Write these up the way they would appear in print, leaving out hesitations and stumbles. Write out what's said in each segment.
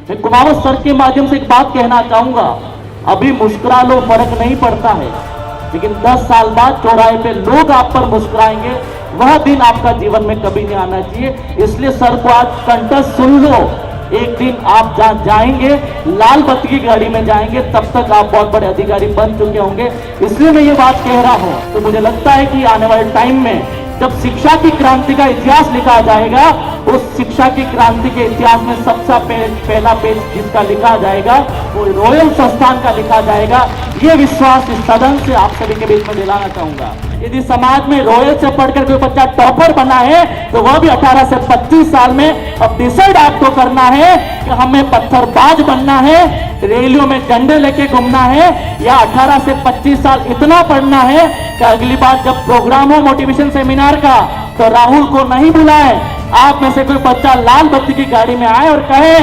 मैं कुमावत सर के माध्यम से एक बात कहना चाहूंगा, अभी मुस्कुरा लो फर्क नहीं पड़ता है, लेकिन 10 साल बाद चौराहे पे लोग आप पर मुस्कुराएंगे, वह दिन आपका जीवन में कभी नहीं आना चाहिए। इसलिए सर को आज कंठस्थ सुन लो, एक दिन आप जहां जाएंगे लाल बत्ती की गाड़ी में जाएंगे, तब तक आप बहुत बड़े अधिकारी बन चुके होंगे। इसलिए मैं ये बात कह रहा हूं। तो मुझे लगता है कि आने वाले टाइम में जब शिक्षा की क्रांति का इतिहास लिखा जाएगा, उस शिक्षा की क्रांति के इतिहास में सबसे पहला पेज जिसका लिखा जाएगा वो रॉयल संस्थान का लिखा जाएगा। ये विश्वास इस सदन से आप सभी के बीच में दिलाना चाहूंगा। यदि समाज में रॉयल से पढ़कर कोई बच्चा टॉपर बना है तो वह भी 18 से 25 साल में अब डिसाइड आपको करना है कि हमें पत्थरबाज बनना है, रैलियों में डंडे लेके घूमना है, या 18 से 25 साल इतना पढ़ना है कि अगली बार जब प्रोग्राम हो मोटिवेशन सेमिनार का तो राहुल को नहीं बुलाए, आप में से कोई बच्चा लाल बत्ती की गाड़ी में आए और कहे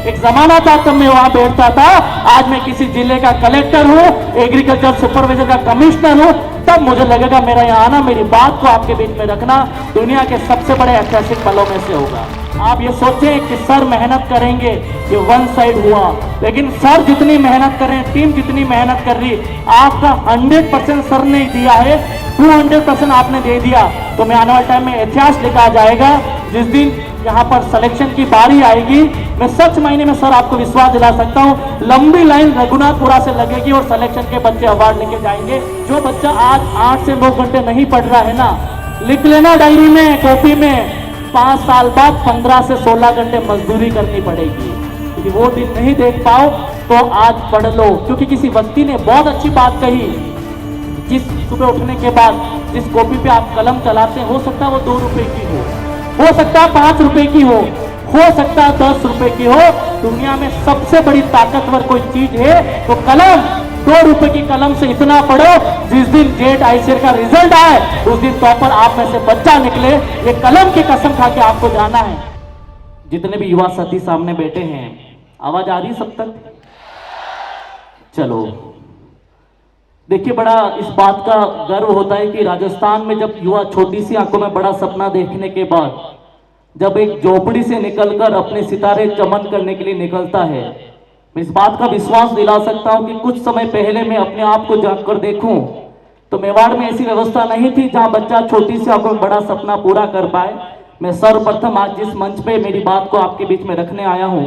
एक जमाना था तब मैं वहां बैठता था, आज मैं किसी जिले का कलेक्टर हूं, एग्रीकल्चर सुपरवाइजर का कमिश्नर हूं, तब मुझे लगेगा मेरा यहाँ आना, मेरी बात को आपके बीच में रखना दुनिया के सबसे बड़े ऐतिहासिक पलों में से होगा। आप ये सोचें कि सर मेहनत करेंगे, ये वन साइड हुआ, लेकिन सर जितनी मेहनत कर रहे हैं, टीम जितनी मेहनत कर रही, आपका 100% सर ने दिया है, 200% आपने दे दिया, तो मैं आने वाले टाइम में इतिहास लिखा जाएगा। जिस दिन यहाँ पर सिलेक्शन की बारी आएगी, मैं सच मायने में सर आपको विश्वास दिला सकता हूँ, लंबी लाइन रघुनाथपुरा से लगेगी और सिलेक्शन के बच्चे अवार्ड लेके जाएंगे। जो बच्चा आज 8 से 9 घंटे नहीं पढ़ रहा है ना, लिख लेना डायरी में, कॉपी में, 5 साल बाद 15 से 16 घंटे मजदूरी करनी पड़ेगी। यदि वो दिन नहीं देख पाओ तो आज पढ़ लो, क्योंकि किसी व्यक्ति ने बहुत अच्छी बात कही, जिस सुबह उठने के बाद जिस कॉपी पे आप कलम चलाते हैं, हो सकता है वो 2 रुपए की हो सकता है 5 रुपए की हो सकता है 10 रुपए की हो। दुनिया में सबसे बड़ी ताकतवर कोई चीज है तो कलम। 2 रुपए की कलम से इतना पढ़ो, जिस दिन जेट आईसीआर का रिजल्ट आए उस दिन टॉपर आप में से बच्चा निकले, ये कलम की कसम खा के आपको जाना है। जितने भी युवा साथी सामने बैठे हैं, आवाज आ रही सब तक? चलो, देखिए, बड़ा इस बात का गर्व होता है कि राजस्थान में जब युवा छोटी सी आंखों में बड़ा सपना देखने के बाद जब एक झोपड़ी से निकलकर अपने सितारे चमन करने के लिए निकलता है, मैं इस बात का विश्वास दिला सकता हूं कि कुछ समय पहले मैं अपने आप को जांच कर देखूं तो मेवाड़ में ऐसी व्यवस्था नहीं थी जहां बच्चा छोटी सी आंखों में बड़ा सपना पूरा कर पाए। मैं सर्वप्रथम आज जिस मंच पे मेरी बात को आपके बीच में रखने आया हूं,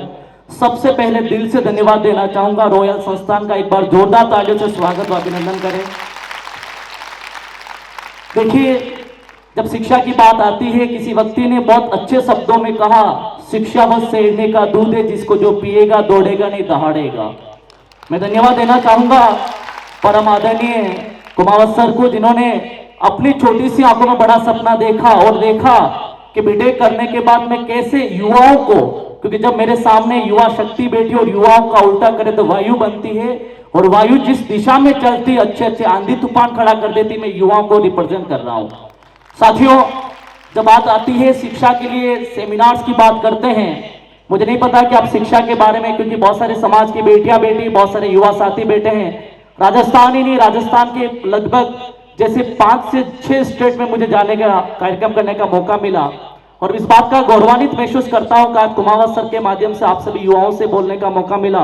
सबसे पहले दिल से धन्यवाद देना चाहूंगा रॉयल संस्थान का। एक बार जोरदार तालियों से स्वागत और अभिनंदन करें। देखिए, जब शिक्षा की बात आती है, किसी व्यक्ति ने बहुत अच्छे शब्दों में कहा, शिक्षा वह सेहने का दूध है जिसको जो पिएगा दौड़ेगा नहीं दहाड़ेगा। मैं धन्यवाद देना चाहूंगा परम आदरणीय कुमावत सर को, जिन्होंने अपनी छोटी सी आंखों में बड़ा सपना देखा और देखा कि बीटेक करने के बाद मैं कैसे युवाओं को, क्योंकि जब मेरे सामने युवा शक्ति बैठी और युवाओं का उल्टा करे तो वायु बनती है, और वायु जिस दिशा में चलती अच्छे अच्छे आंधी तूफान खड़ा कर देती, मैं युवाओं को रिप्रेजेंट कर रहा हूं। साथियों, जब बात आती है शिक्षा के लिए सेमिनार्स की बात करते हैं, मुझे नहीं पता कि आप शिक्षा के बारे में, क्योंकि बहुत सारे समाज की बेटियां बैठी, बहुत सारे युवा साथी बैठे हैं, राजस्थान ही नहीं, राजस्थान के लगभग जैसे 5 से 6 स्टेट में मुझे जाने का कार्यक्रम करने का मौका मिला, और इस बात का गौरवान्वित महसूस करता हूं कि आज कुमावत सर के माध्यम से आप सभी युवाओं से बोलने का मौका मिला।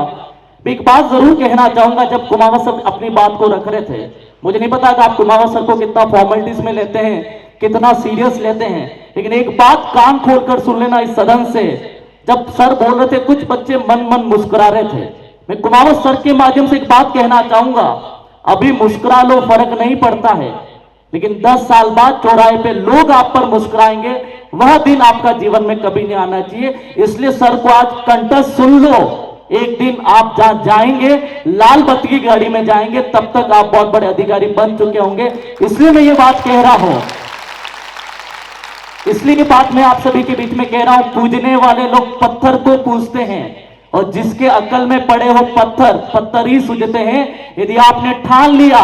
मैं एक बात जरूर कहना चाहूंगा, जब कुमावत सर अपनी बात को रख रहे थे, मुझे नहीं पता कि आप कुमावत सर को कितना फॉर्मेलिटीज में लेते हैं, कितना सीरियस लेते हैं, लेकिन एक बात कान खोलकर सुन लेना इस सदन से, जब सर बोल रहे थे कुछ बच्चे मन मुस्कुरा रहे थे। मैं कुमावत सर के माध्यम से एक बात कहना चाहूंगा, अभी मुस्कुरा लो फर्क नहीं पड़ता है, लेकिन 10 साल बाद चौराहे पे लोग आप पर मुस्कुराएंगे, वह दिन आपका जीवन में कभी नहीं आना चाहिए। इसलिए सर को आज कंठस्थ सुन लो, एक दिन आप जहां जाएंगे लाल बत्ती की गाड़ी में जाएंगे, तब तक आप बहुत बड़े अधिकारी बन चुके होंगे। इसलिए मैं ये बात कह रहा हूं, इसलिए ये बात मैं आप सभी के बीच में कह रहा हूं, पूजने वाले लोग पत्थर को पूजते हैं और जिसके अकल में पड़े हो पत्थर ही सूझते हैं। यदि आपने ठान लिया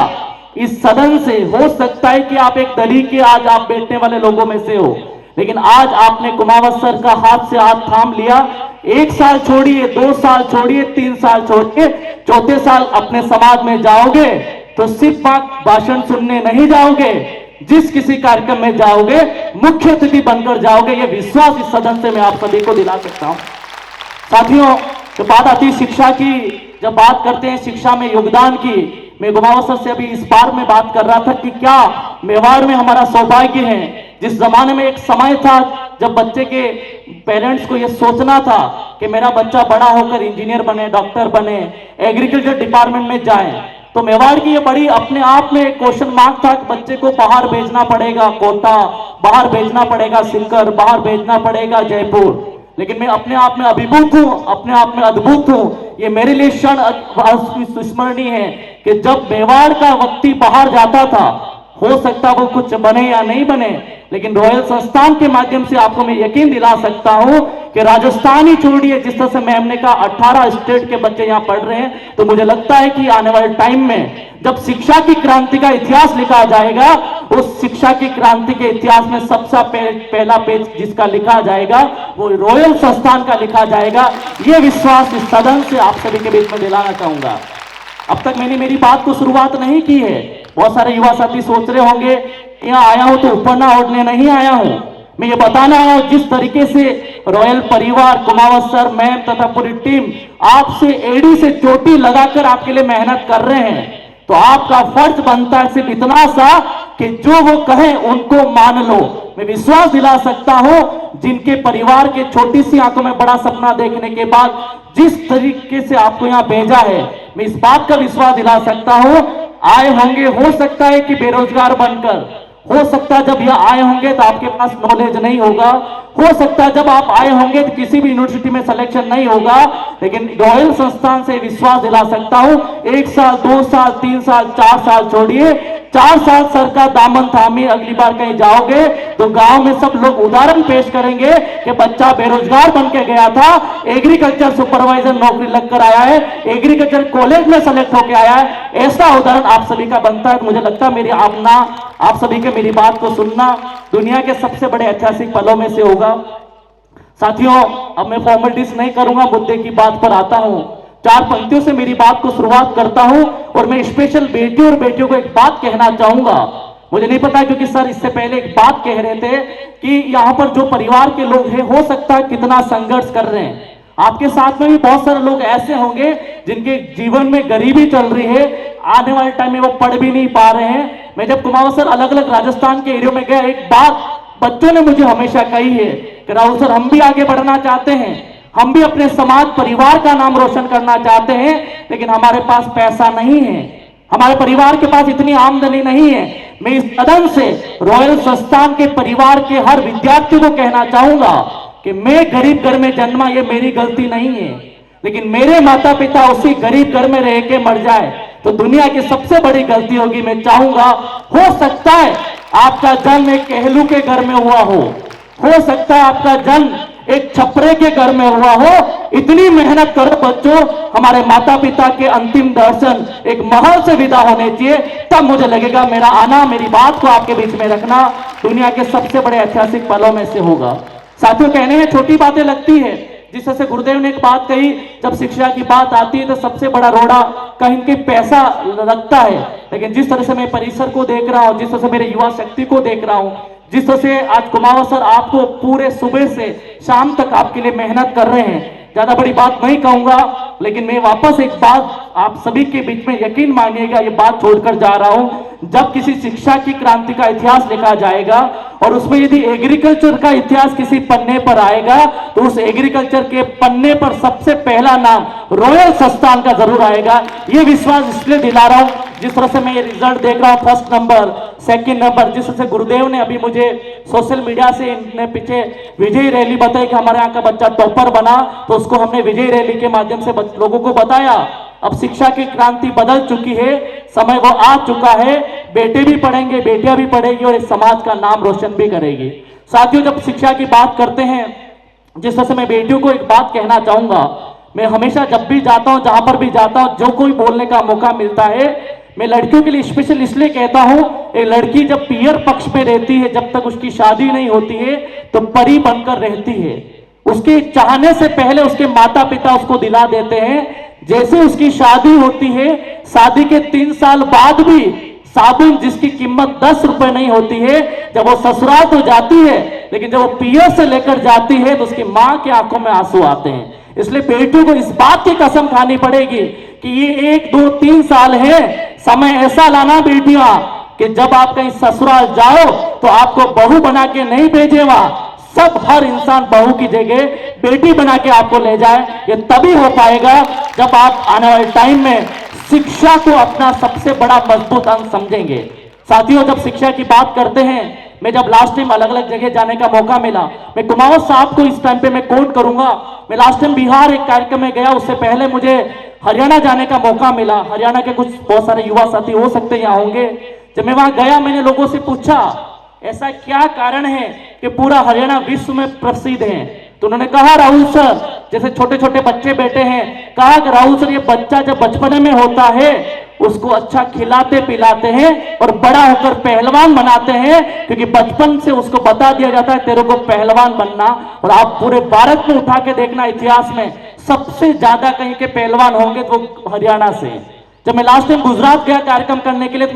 इस सदन से, हो सकता है कि आप एक दली के आज आप बैठने वाले लोगों में से हो, लेकिन आज आपने कुमावत सर का हाथ से हाथ थाम लिया। 1 साल छोड़िए, 2 साल छोड़िए, 3 साल छोड़िए, 4थे साल अपने समाज में जाओगे तो सिर्फ भाषण सुनने नहीं जाओगे, जिस किसी कार्यक्रम में जाओगे मुख्य अतिथि बनकर जाओगे। यह विश्वास इस सदन से मैं आप सभी को दिला सकता हूं। साथियों, तो बात आती है शिक्षा की। जब बात करते हैं शिक्षा में योगदान की, मैं गुमावसर से अभी इस बार में बात कर रहा था कि क्या मेवाड़ में हमारा सौभाग्य है। जिस जमाने में एक समय था जब बच्चे के पेरेंट्स को यह सोचना था कि मेरा बच्चा बड़ा होकर इंजीनियर बने, डॉक्टर बने, एग्रीकल्चर डिपार्टमेंट में जाए, तो मेवाड़ की ये बड़ी अपने आप में क्वेश्चन मार्क था कि बच्चे को बाहर भेजना पड़ेगा कोटा, बाहर भेजना पड़ेगा सीकर, बाहर भेजना पड़ेगा जयपुर। लेकिन मैं अपने आप में अभिभूत हूं, अपने आप में अद्भुत हूं। ये मेरे लिए क्षण स्मरणीय है कि जब मेवाड़ का व्यक्ति बाहर जाता था, हो सकता वो कुछ बने या नहीं बने, लेकिन रॉयल संस्थान के माध्यम से आपको मैं यकीन दिला सकता हूं कि राजस्थान ही छोड़िए, जिस तरह से मैम ने कहा 18 स्टेट के बच्चे यहां पढ़ रहे हैं, तो मुझे लगता है कि आने वाले टाइम में जब शिक्षा की क्रांति का इतिहास लिखा जाएगा, उस शिक्षा की क्रांति के इतिहास में सबसे पहला पेज जिसका लिखा जाएगा वो रॉयल संस्थान का लिखा जाएगा। यह विश्वास इस सदन से आप सभी के बीच में दिलाना चाहूंगा। अब तक मैंने मेरी बात को शुरुआत नहीं की है। बहुत सारे युवा साथी सोच रहे होंगे यहाँ आया हूं तो ऊपर ना ओढ़ने नहीं आया हूं। मैं ये बताना आया हूं जिस तरीके से रॉयल परिवार, कुमावत सर, मैम तथा पूरी टीम आपसे एड़ी से चोटी लगाकर आपके लिए मेहनत कर रहे हैं, तो आपका फर्ज बनता है सिर्फ इतना सा कि जो वो कहें उनको मान लो। मैं विश्वास दिला सकता हूं जिनके परिवार के छोटी सी आंखों में बड़ा सपना देखने के बाद जिस तरीके से आपको यहां भेजा है, मैं इस बात का विश्वास दिला सकता हूं आए होंगे, हो सकता है कि बेरोजगार बनकर, हो सकता है जब यह आए होंगे तो आपके पास नॉलेज नहीं होगा, हो सकता है जब आप आए होंगे तो किसी भी यूनिवर्सिटी में सिलेक्शन नहीं होगा, लेकिन रॉयल संस्थान से विश्वास दिला सकता हूं 1 साल, 2 साल, 3 साल, 4 साल छोड़िए, 4 साल सर का दामन थामे अगली बार कहीं जाओगे तो गांव में सब लोग उदाहरण पेश करेंगे कि बच्चा बेरोजगार बन के गया था, एग्रीकल्चर सुपरवाइजर नौकरी लगकर आया है, एग्रीकल्चर कॉलेज में सेलेक्ट होकर आया है। ऐसा उदाहरण आप सभी का बनता है। मुझे लगता है मेरी आप सभी के मेरी बात को सुनना दुनिया के सबसे बड़े ऐतिहासिक पलों में से होगा। साथियों, अब मैं फॉर्मेलिटीज नहीं करूंगा, मुद्दे की बात पर आता हूं। 4 पंक्तियों से मेरी बात को शुरुआत करता हूं और मैं स्पेशल बेटियों और बेटियों को एक बात कहना चाहूंगा। मुझे नहीं पता क्योंकि सर इससे पहले एक बात कह रहे थे कि यहां पर जो परिवार के लोग हैं हो सकता है कितना संघर्ष कर रहे हैं। आपके साथ में भी बहुत सारे लोग ऐसे होंगे जिनके जीवन में गरीबी चल रही है, आने वाले टाइम में वो पढ़ भी नहीं पा रहे हैं। मैं जब कुमावत सर अलग अलग राजस्थान के एरिया में गया, एक बात बच्चों ने मुझे हमेशा कही है कि राहुल सर हम भी आगे बढ़ना चाहते हैं, हम भी अपने समाज परिवार का नाम रोशन करना चाहते हैं, लेकिन हमारे पास पैसा नहीं है, हमारे परिवार के पास इतनी आमदनी नहीं है। मैं इस सदन से रॉयल संस्थान के परिवार के हर विद्यार्थी को कहना चाहूंगा कि मैं गरीब घर में जन्मा, ये मेरी गलती नहीं है, लेकिन मेरे माता पिता उसी गरीब घर में रह के मर जाए तो दुनिया की सबसे बड़ी गलती होगी। मैं चाहूंगा, हो सकता है आपका जन्म एक कहलू के घर में हुआ हो सकता है आपका जन्म एक छपरे के घर में हुआ हो, इतनी मेहनत करो बच्चों, हमारे माता पिता के अंतिम दर्शन एक महल से विदा होने चाहिए, तब मुझे लगेगा मेरा आना, मेरी बात को आपके बीच में रखना दुनिया के सबसे बड़े ऐतिहासिक पलों में से होगा। साथियों, कहने में छोटी बातें लगती है, जिस तरह से गुरुदेव ने एक बात कही, जब शिक्षा की बात आती है तो सबसे बड़ा रोड़ा कहीं के पैसा लगता है, लेकिन जिस तरह से मैं परिसर को देख रहा हूं, जिस तरह से मेरे युवा शक्ति को देख रहा हूं, जिस तरह से आज कुमावत सर आपको पूरे सुबह से शाम तक आपके लिए मेहनत कर रहे हैं, ज्यादा बड़ी बात नहीं कहूंगा, लेकिन मैं वापस एक बात आप सभी के बीच में यकीन मानिएगा, ये बात छोड़कर जा रहा हूं। जब किसी शिक्षा की क्रांति का इतिहास लिखा जाएगा और उसमें यदि एग्रीकल्चर का इतिहास किसी पन्ने पर आएगा तो उस एग्रीकल्चर के पन्ने पर सबसे पहला नाम रॉयल संस्थान का जरूर आएगा। ये विश्वास इसलिए दिला रहा हूं, जिस तरह से मैं ये रिजल्ट देख रहा हूं, फर्स्ट नंबर, सेकंड नंबर, जिस तरह से गुरुदेव ने अभी मुझे सोशल मीडिया से इनने पीछे विजय रैली बताई कि हमारे यहाँ का बच्चा टॉपर बना, तो उसको हमने विजय रैली के माध्यम से लोगों को बताया। अब शिक्षा की क्रांति बदल चुकी है, समय वो आ चुका है, बेटे भी पढ़ेंगे, बेटियां भी पढ़ेगी और इस समाज का नाम रोशन भी करेगी। साथियों, जब शिक्षा की बात करते हैं, जिस तरह से मैं बेटियों को एक बात कहना चाहूंगा, मैं हमेशा जब भी जाता हूं, जहां पर भी जाता हूं, जो कोई बोलने का मौका मिलता है, मैं लड़कियों के लिए स्पेशल इसलिए कहता हूं, एक लड़की जब पियर पक्ष में रहती है, जब तक उसकी शादी नहीं होती है तो परी बनकर रहती है। उसके चाहने से पहले उसके माता पिता उसको दिला देते हैं, जैसे उसकी शादी होती है, शादी के 3 साल बाद भी साबुन जिसकी कीमत 10 रुपए नहीं होती है, जब वो ससुराल तो जाती है, लेकिन जब वो पियर से लेकर जाती है तो उसकी मां की आंखों में आंसू आते हैं। इसलिए बेटियों को इस बात की कसम खानी पड़ेगी कि ये 1, 2, 3 साल है, समय ऐसा लाना बेटियां कि जब आप कहीं ससुराल जाओ तो आपको बहू बना के नहीं भेजेगा, सब हर इंसान बहू की जगह बेटी बना के आपको ले जाए। ये तभी हो पाएगा जब आप आने वाले टाइम में शिक्षा को अपना सबसे बड़ा मजबूत अंग समझेंगे। साथियों, जब शिक्षा की बात करते हैं, मैं जब लास्ट टाइम अलग अलग जगह जाने का मौका मिला, मैं कुमावत साहब को इस टाइम पे मैं कोट करूंगा। मैं लास्ट टाइम बिहार एक कार्यक्रम में गया, उससे पहले मुझे हरियाणा जाने का मौका मिला। हरियाणा के कुछ बहुत सारे युवा साथी हो सकते हैं यहाँ होंगे। जब मैं वहां गया, मैंने लोगों से पूछा ऐसा क्या कारण है कि पूरा हरियाणा विश्व में प्रसिद्ध है। तो उन्होंने कहा, राहुल सर, जैसे छोटे छोटे बच्चे बैठे हैं, कहा कि राहुल सर, ये बच्चा जब बचपन में होता है उसको अच्छा खिलाते पिलाते हैं और बड़ा होकर पहलवान बनाते हैं, क्योंकि बचपन से उसको बता दिया जाता है तेरे को पहलवान बनना। और आप पूरे भारत में उठा के देखना, इतिहास में सबसे ज्यादा कहीं के पहलवान होंगे तो हरियाणा से। जब मैं लास्ट टाइम गुजरात गया कार्यक्रम करने के लिए, तो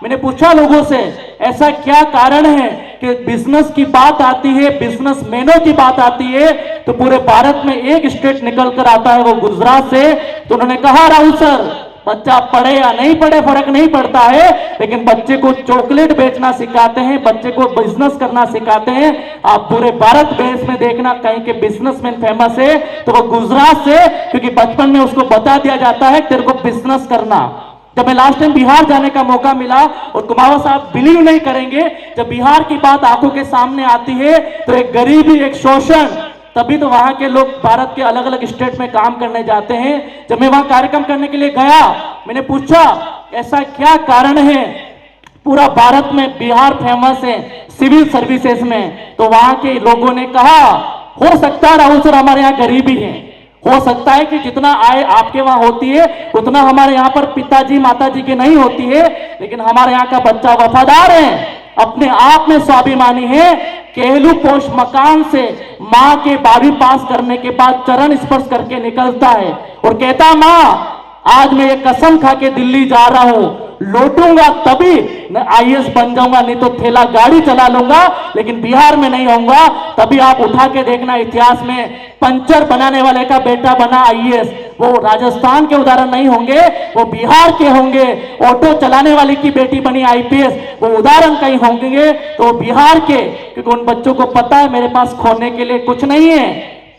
मैंने पूछा लोगों से ऐसा क्या कारण है कि बिजनेस की बात आती है, बिजनेसमैनों की बात आती है तो पूरे भारत में एक स्टेट निकल कर आता है, वो गुजरात से। तो उन्होंने कहा, राहुल सर, बच्चा पढ़े या नहीं पढ़े फर्क नहीं पड़ता है, लेकिन बच्चे को चॉकलेट बेचना सिखाते हैं, बच्चे को बिजनेस करना सिखाते हैं। आप पूरे भारत देश में देखना, कहीं के बिजनेसमैन फेमस है तो वो गुजरात से, क्योंकि बचपन में उसको बता दिया जाता है तेरे को बिजनेस करना। जब मैं लास्ट टाइम बिहार जाने का मौका मिला, और कुमावत साहब बिलीव नहीं करेंगे, जब बिहार की बात आंखों के सामने आती है तो एक गरीबी, एक शोषण, तभी तो वहां के लोग भारत के अलग अलग स्टेट में काम करने जाते हैं। जब मैं वहां कार्यक्रम करने के लिए गया, मैंने पूछा ऐसा क्या कारण है, पूरा भारत में बिहार फेमस है सिविल सर्विसेज में। तो वहां के लोगों ने कहा, हो सकता है राहुल सर हमारे यहाँ गरीबी है, हो सकता है कि जितना आय आपके वहां होती है उतना हमारे यहाँ पर पिताजी माताजी की नहीं होती है, लेकिन हमारे यहाँ का बच्चा वफादार है, अपने आप में स्वाभिमानी है। केहलू पोस्ट मकान से मां के 12वीं पास करने के बाद चरण स्पर्श करके निकलता है और कहता, मां आज मैं ये कसम खा के दिल्ली जा रहा हूं, लौटूंगा तभी मैं आईएएस बन जाऊंगा, नहीं तो ठेला गाड़ी चला लूंगा, लेकिन बिहार में नहीं होऊंगा। तभी आप उठा के देखना, इतिहास में पंचर बनाने वाले का बेटा बना आईएएस। वो राजस्थान के उदाहरण नहीं होंगे, वो बिहार के होंगे। ऑटो चलाने वाली की बेटी बनी आईपीएस, वो उदाहरण कहीं होंगे तो बिहार के, क्योंकि उन बच्चों को पता है मेरे पास खोने के लिए कुछ नहीं है,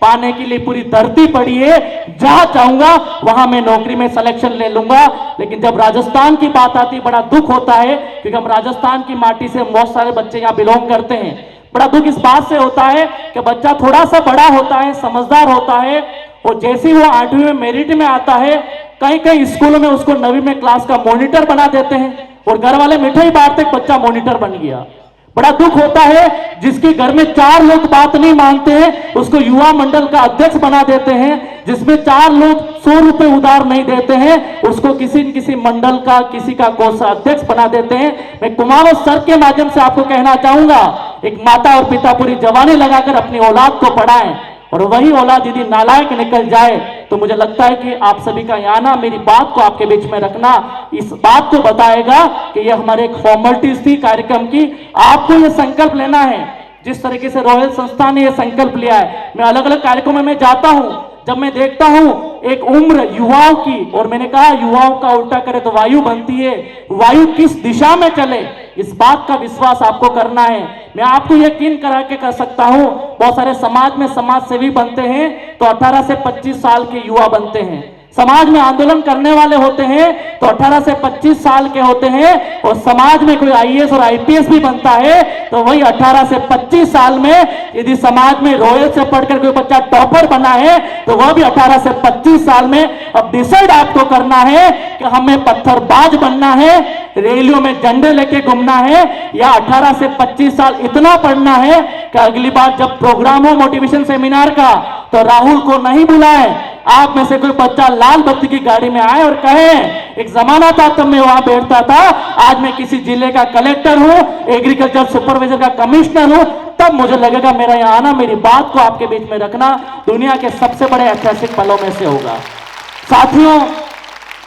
पाने के लिए पूरी धरती पड़ी है, जहां चाहूंगा वहां मैं नौकरी में सिलेक्शन ले लूंगा। लेकिन जब राजस्थान की बात आती है, बड़ा दुख होता है, क्योंकि हम राजस्थान की माटी से बहुत सारे बच्चे यहाँ बिलोंग करते हैं। बड़ा दुख इस बात से होता है कि बच्चा थोड़ा सा बड़ा होता है, समझदार होता है, और जैसे ही वो 8वीं में मेरिट में आता है, कई कई स्कूलों में उसको 9वीं में क्लास का मॉनिटर बना देते हैं, और घर वाले मिठाई बांटते बच्चा मॉनिटर बन गया। बड़ा दुख होता है जिसके घर में 4 लोग बात नहीं मानते हैं, उसको युवा मंडल का अध्यक्ष बना देते हैं। जिसमें 4 लोग 100 रुपए उधार नहीं देते हैं, उसको किसी न किसी मंडल का, किसी का कोषाध्यक्ष बना देते हैं। मैं कुमावत सर के माध्यम से आपको कहना चाहूंगा, एक माता और पिता पूरी जवानी लगाकर अपनी औलाद को पढ़ाएं, और वही औलाद यदि नालायक निकल जाए तो मुझे लगता है कि आप सभी का यहाँ आना, मेरी बात को आपके बीच में रखना, इस बात को बताएगा कि ये हमारे एक फॉर्मेलिटीज थी कार्यक्रम की। आपको ये संकल्प लेना है, जिस तरीके से रॉयल संस्थान ने ये संकल्प लिया है। मैं अलग अलग कार्यक्रमों में जाता हूं, जब मैं देखता हूं एक उम्र युवाओं की, और मैंने कहा युवाओं का उल्टा करे तो वायु बनती है, वायु किस दिशा में चले इस बात का विश्वास आपको करना है। मैं आपको यकीन करा के कर सकता हूं, बहुत सारे समाज में समाज सेवी बनते हैं तो 18 से 25 साल के युवा बनते हैं, समाज में आंदोलन करने वाले होते हैं तो 18 से 25 साल के होते हैं, और समाज में कोई आईएएस और आईपीएस भी बनता है तो वही 18 से 25 साल में। यदि समाज में रॉयल से पढ़कर कोई बच्चा टॉपर बना है तो वह भी 18 से 25 साल में। अब डिसाइड आपको करना है कि हमें पत्थरबाज बनना है, रैलियों में झंडे लेके घूमना है, या 18 से 25 साल इतना पढ़ना है कि अगली बार जब प्रोग्राम हो मोटिवेशन सेमिनार का तो राहुल को नहीं बुलाए, आप में से कोई बच्चा लाल बत्ती की गाड़ी में आए और कहे, एक जमाना था तब मैं वहां बैठता था, आज मैं किसी जिले का कलेक्टर हूं, एग्रीकल्चर सुपरवाइजर का कमिश्नर हूं, तब मुझे लगेगा मेरा यहां आना, मेरी बात को आपके बीच में रखना दुनिया के सबसे बड़े ऐतिहासिक पलों में से होगा। साथियों,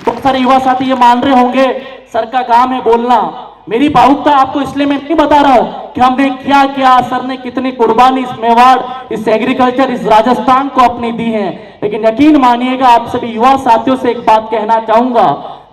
बहुत सारे युवा साथी ये मान रहे होंगे सर का काम है बोलना। मेरी भावुकता आपको इसलिए मैं नहीं बता रहा हूं कि हमने क्या किया, सर ने कितनी कुर्बानी इस मेवाड़, इस एग्रीकल्चर, इस राजस्थान को अपनी दी है। लेकिन यकीन मानिएगा, आप सभी युवा साथियों से एक बात कहना चाहूंगा,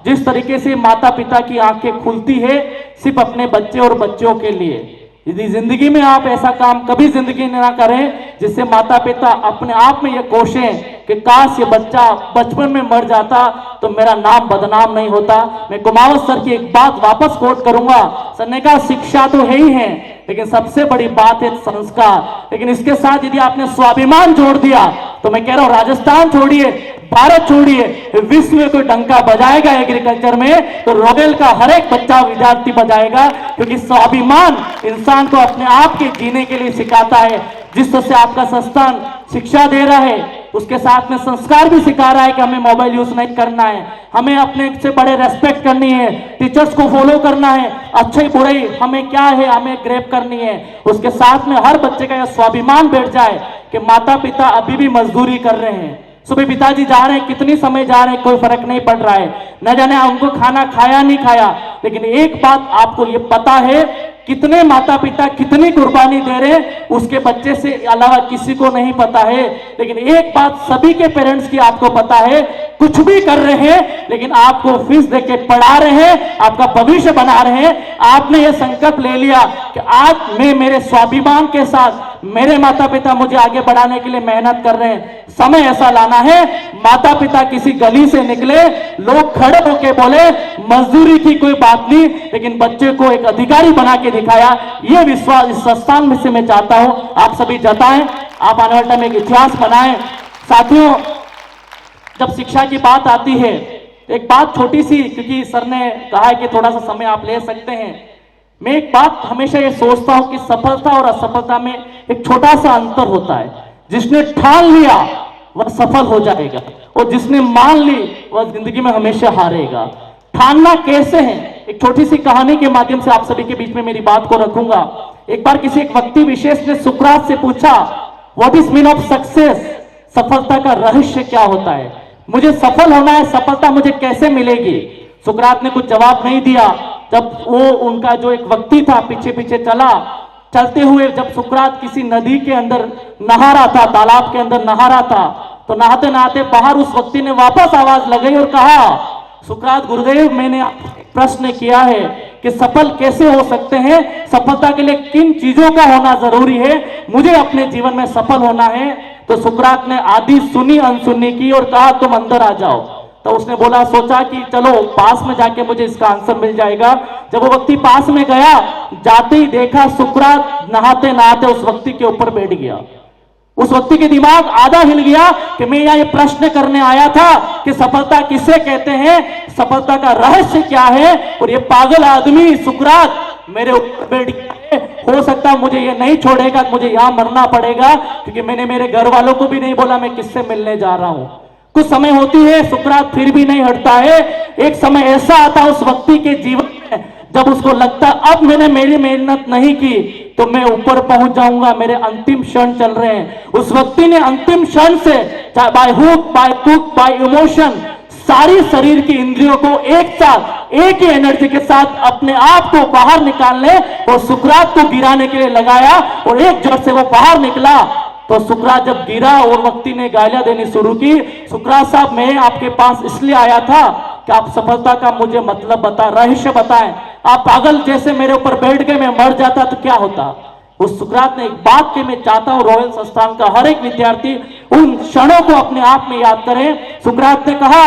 जिस तरीके से माता पिता की आंखें खुलती है सिर्फ अपने बच्चे और बच्चों के लिए, यदि जिंदगी में आप ऐसा काम कभी जिंदगी में ना करें जिससे माता पिता अपने आप में ये कोशें कि काश ये बच्चा बचपन में मर जाता तो मेरा नाम बदनाम नहीं होता। मैं कुमावत सर की एक बात वापस कोट करूंगा, सर ने कहा शिक्षा तो है ही है, लेकिन सबसे बड़ी बात है संस्कार। लेकिन इसके साथ यदि आपने स्वाभिमान जोड़ दिया तो मैं कह रहा हूं, राजस्थान छोड़िए, भारत छोड़िए, विश्व में कोई डंका बजाएगा एग्रीकल्चर में तो रोगेल का हर एक बच्चा विद्यार्थी बजाएगा, क्योंकि स्वाभिमान इंसान को अपने आप के जीने के लिए सिखाता है। जिस तरह से आपका संस्थान शिक्षा दे रहा है, उसके साथ में संस्कार भी सिखा रहा है कि हमें मोबाइल यूज नहीं करना है, हमें अपने से बड़े रेस्पेक्ट करनी है, टीचर्स को फॉलो करना है, अच्छी बुराई हमें क्या है हमें ग्रैब करनी है। उसके साथ में हर बच्चे का यह स्वाभिमान बैठ जाए कि माता पिता अभी भी मजदूरी कर रहे हैं, सुबह पिताजी जा रहे हैं, कितनी समय जा रहे हैं, कोई फर्क नहीं पड़ रहा है, न जाने उनको खाना खाया नहीं खाया। लेकिन एक बात आपको ये पता है, कितने माता पिता कितनी कुर्बानी दे रहे हैं उसके बच्चे से अलावा किसी को नहीं पता है। लेकिन एक बात सभी के पेरेंट्स की आपको पता है, कुछ भी कर रहे हैं लेकिन आपको फीस देके पढ़ा रहे हैं, आपका भविष्य बना रहे हैं। आपने ये संकल्प ले लिया कि आज मैं मेरे स्वाभिमान के साथ, मेरे माता पिता मुझे आगे बढ़ाने के लिए मेहनत कर रहे हैं। समय ऐसा लाना है, माता पिता किसी गली से निकले, लोग खड़े होके बोले मजदूरी की कोई बात नहीं, लेकिन बच्चे को एक अधिकारी बना के दिखाया। ये विश्वास इस संस्थान में से मैं चाहता हूं आप सभी जताएं, आप आने वाले टाइम एक इतिहास बनाएं। साथियों, जब शिक्षा की बात आती है, एक बात छोटी सी, क्योंकि सर ने कहा है कि थोड़ा सा समय आप ले सकते हैं, मैं एक बात हमेशा ये सोचता हूं कि सफलता और असफलता में एक छोटा सा अंतर होता है। जिसने ठान लिया वह सफल हो जाएगा और जिसने मान ली वह जिंदगी में हमेशा हारेगा। ठानना कैसे है, एक छोटी सी कहानी के माध्यम से आप सभी के बीच में मेरी बात को रखूंगा। एक बार किसी एक व्यक्ति विशेष ने सुकरात से पूछा, what is mean of success, सफलता का रहस्य क्या होता है, मुझे सफल होना है, सफलता मुझे कैसे मिलेगी। सुकरात ने कुछ जवाब नहीं दिया। जब वो उनका जो एक व्यक्ति था पीछे पीछे चला, चलते हुए जब सुकरात किसी नदी के अंदर नहा रहा था, तालाब के अंदर नहा रहा था, तो नहाते नहाते बाहर उस व्यक्ति ने वापस आवाज लगाई और कहा, सुकरात गुरुदेव, मैंने प्रश्न किया है कि सफल कैसे हो सकते हैं, सफलता के लिए किन चीजों का होना जरूरी है, मुझे अपने जीवन में सफल होना है। तो सुकरात ने आधी सुनी अनसुनी की और कहा तुम अंदर आ जाओ। तो उसने बोला, सोचा कि चलो पास में जाके मुझे इसका आंसर मिल जाएगा। जब वो व्यक्ति पास में गया, जाते ही देखा सुकरात नहाते नहाते उस व्यक्ति के ऊपर बैठ गया। उस व्यक्ति के दिमाग आधा हिल गया कि मैं यहाँ ये प्रश्न करने आया था कि सफलता किसे कहते हैं, सफलता का रहस्य क्या है, और ये पागल आदमी सुकरात मेरे ऊपर बैठ गया है। हो सकता मुझे ये नहीं छोड़ेगा, मुझे यहाँ मरना पड़ेगा, क्योंकि मैंने मेरे घर वालों को भी नहीं बोला मैं किससे मिलने जा रहा हूं। कुछ समय होती है, सुकरात फिर भी नहीं हटता है। एक समय ऐसा आता उस व्यक्ति के जीवन में जब उसको लगता अब मैंने मेरी मेहनत नहीं की तो मैं ऊपर पहुंच जाऊंगा, मेरे अंतिम क्षण चल रहे हैं। उस व्यक्ति ने अंतिम क्षण से by hook bye cook bye emotion सारी शरीर की इंद्रियों को एक साथ एक ही एनर्जी के साथ अपने आप को बाहर निकालने और सुकरात को गिराने के लिए लगाया, और एक जोर से वो बाहर निकला। तो सुकरात जब गिरा और व्यक्ति ने गालियां देनी शुरू की, सुकरात साहब मैं आपके पास इसलिए आया था कि आप सफलता का मुझे मतलब बता, रहस्य बताएं। आप पागल जैसे मेरे ऊपर बैठ गए, मैं मर जाता तो क्या होता। उस सुकरात ने एक बात के मैं चाहता हूं रॉयल संस्थान का हर एक विद्यार्थी उन क्षणों को अपने आप में याद करे। सुकरात ने कहा,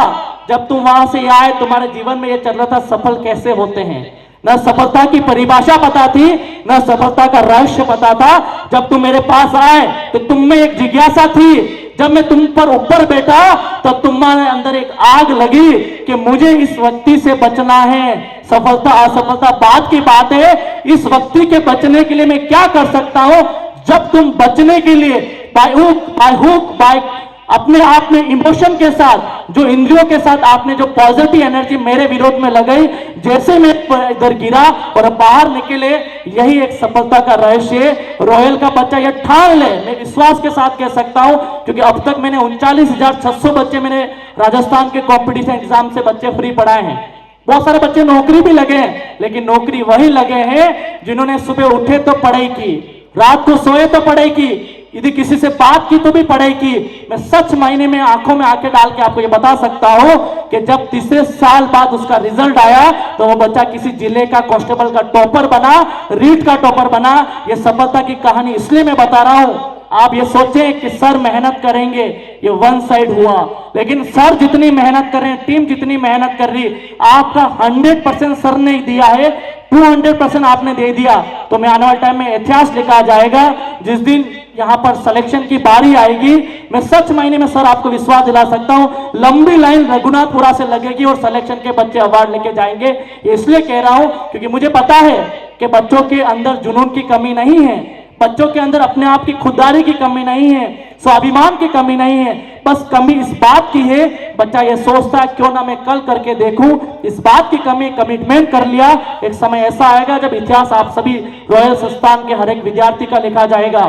जब तुम वहां से आए तुम्हारे जीवन में यह चल रहा था सफल कैसे होते हैं, न सफलता की परिभाषा पता थी, न सफलता का रहस्य पता था। जब तुम मेरे पास आए तो तुम में एक जिज्ञासा थी, जब मैं तुम पर ऊपर बैठा तब तुम्हारे अंदर एक आग लगी कि मुझे इस व्यक्ति से बचना है। सफलता असफलता बात की बात है, इस व्यक्ति के बचने के लिए मैं क्या कर सकता हूं। जब तुम बचने के लिए बाय हुक बाय अपने आप में इमोशन के साथ, जो इंद्रियों के साथ आपने जो पॉजिटिव एनर्जी मेरे विरोध में लगाई, जैसे मैं इधर गिरा और बाहर निकले, यही एक सफलता का रहस्य। रॉयल का बच्चा यह ठान ले, मैं विश्वास के साथ कह सकता हूं, क्योंकि अब तक मैंने 39,600 बच्चे मैंने राजस्थान के कंपटीशन एग्जाम से बच्चे फ्री पढ़ाए हैं। बहुत सारे बच्चे नौकरी भी लगे हैं, लेकिन नौकरी वही लगे हैं जिन्होंने सुबह उठे तो पढ़ाई की, रात को सोए तो पढ़ाई की, यदि किसी से बात की तो भी पढ़ाई की। मैं सच मायने में आंखों में आंखें डाल के आपको ये बता सकता हूं कि जब तीसरे साल बाद उसका रिजल्ट आया तो वो बच्चा किसी जिले का कांस्टेबल का टॉपर बना, रीट का टॉपर बना। ये सफलता की कहानी इसलिए मैं बता रहा हूं, आप ये सोचें कि सर मेहनत करेंगे, ये वन साइड हुआ, लेकिन सर जितनी मेहनत कर रहे हैं, टीम जितनी मेहनत कर रही, आपका 100% सर ने दिया है, 200% आपने दे दिया, तो मैं आने वाले टाइम में इतिहास लिखा जाएगा। जिस दिन यहां पर सिलेक्शन की बारी आएगी, मैं सच मायने में सर आपको विश्वास दिला सकता हूं, लंबी लाइन रघुनाथपुरा से लगेगी और सिलेक्शन के बच्चे अवार्ड लेके जाएंगे। इसलिए कह रहा हूं क्योंकि मुझे पता है कि बच्चों के अंदर जुनून की कमी नहीं है, बच्चों के अंदर अपने आप की खुददारी की कमी नहीं है, स्वाभिमान की कमी नहीं है, बस कमी इस बात की है, बच्चा ये सोचता है क्यों ना मैं कल करके देखूं, इस बात की कमी। कमिटमेंट कर लिया, एक समय ऐसा आएगा जब इतिहास आप सभी रॉयल संस्थान के हर एक विद्यार्थी का लिखा जाएगा।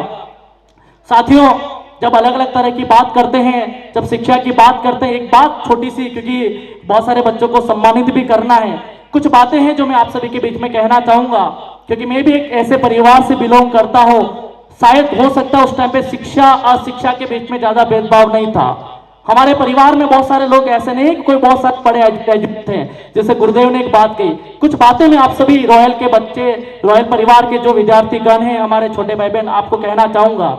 साथियों, जब अलग अलग तरह की बात करते हैं, जब शिक्षा की बात करते हैं, एक बात छोटी सी, क्योंकि बहुत सारे बच्चों को सम्मानित भी करना है, कुछ बातें हैं जो मैं आप सभी के बीच में कहना चाहूंगा, क्योंकि मैं भी एक ऐसे परिवार से बिलोंग करता हूं। शायद हो सकता है उस टाइम पे शिक्षा और शिक्षा के बीच में ज्यादा भेदभाव नहीं था। हमारे परिवार में बहुत सारे लोग ऐसे नहीं कि कोई बहुत सारे बड़े एजुकेटेड थे, जैसे गुरुदेव ने एक बात कही। कुछ बातें मैं आप सभी रॉयल के बच्चे, रॉयल परिवार के जो विद्यार्थीगण हैं, हमारे छोटे भाई बहन, आपको कहना चाहूंगा।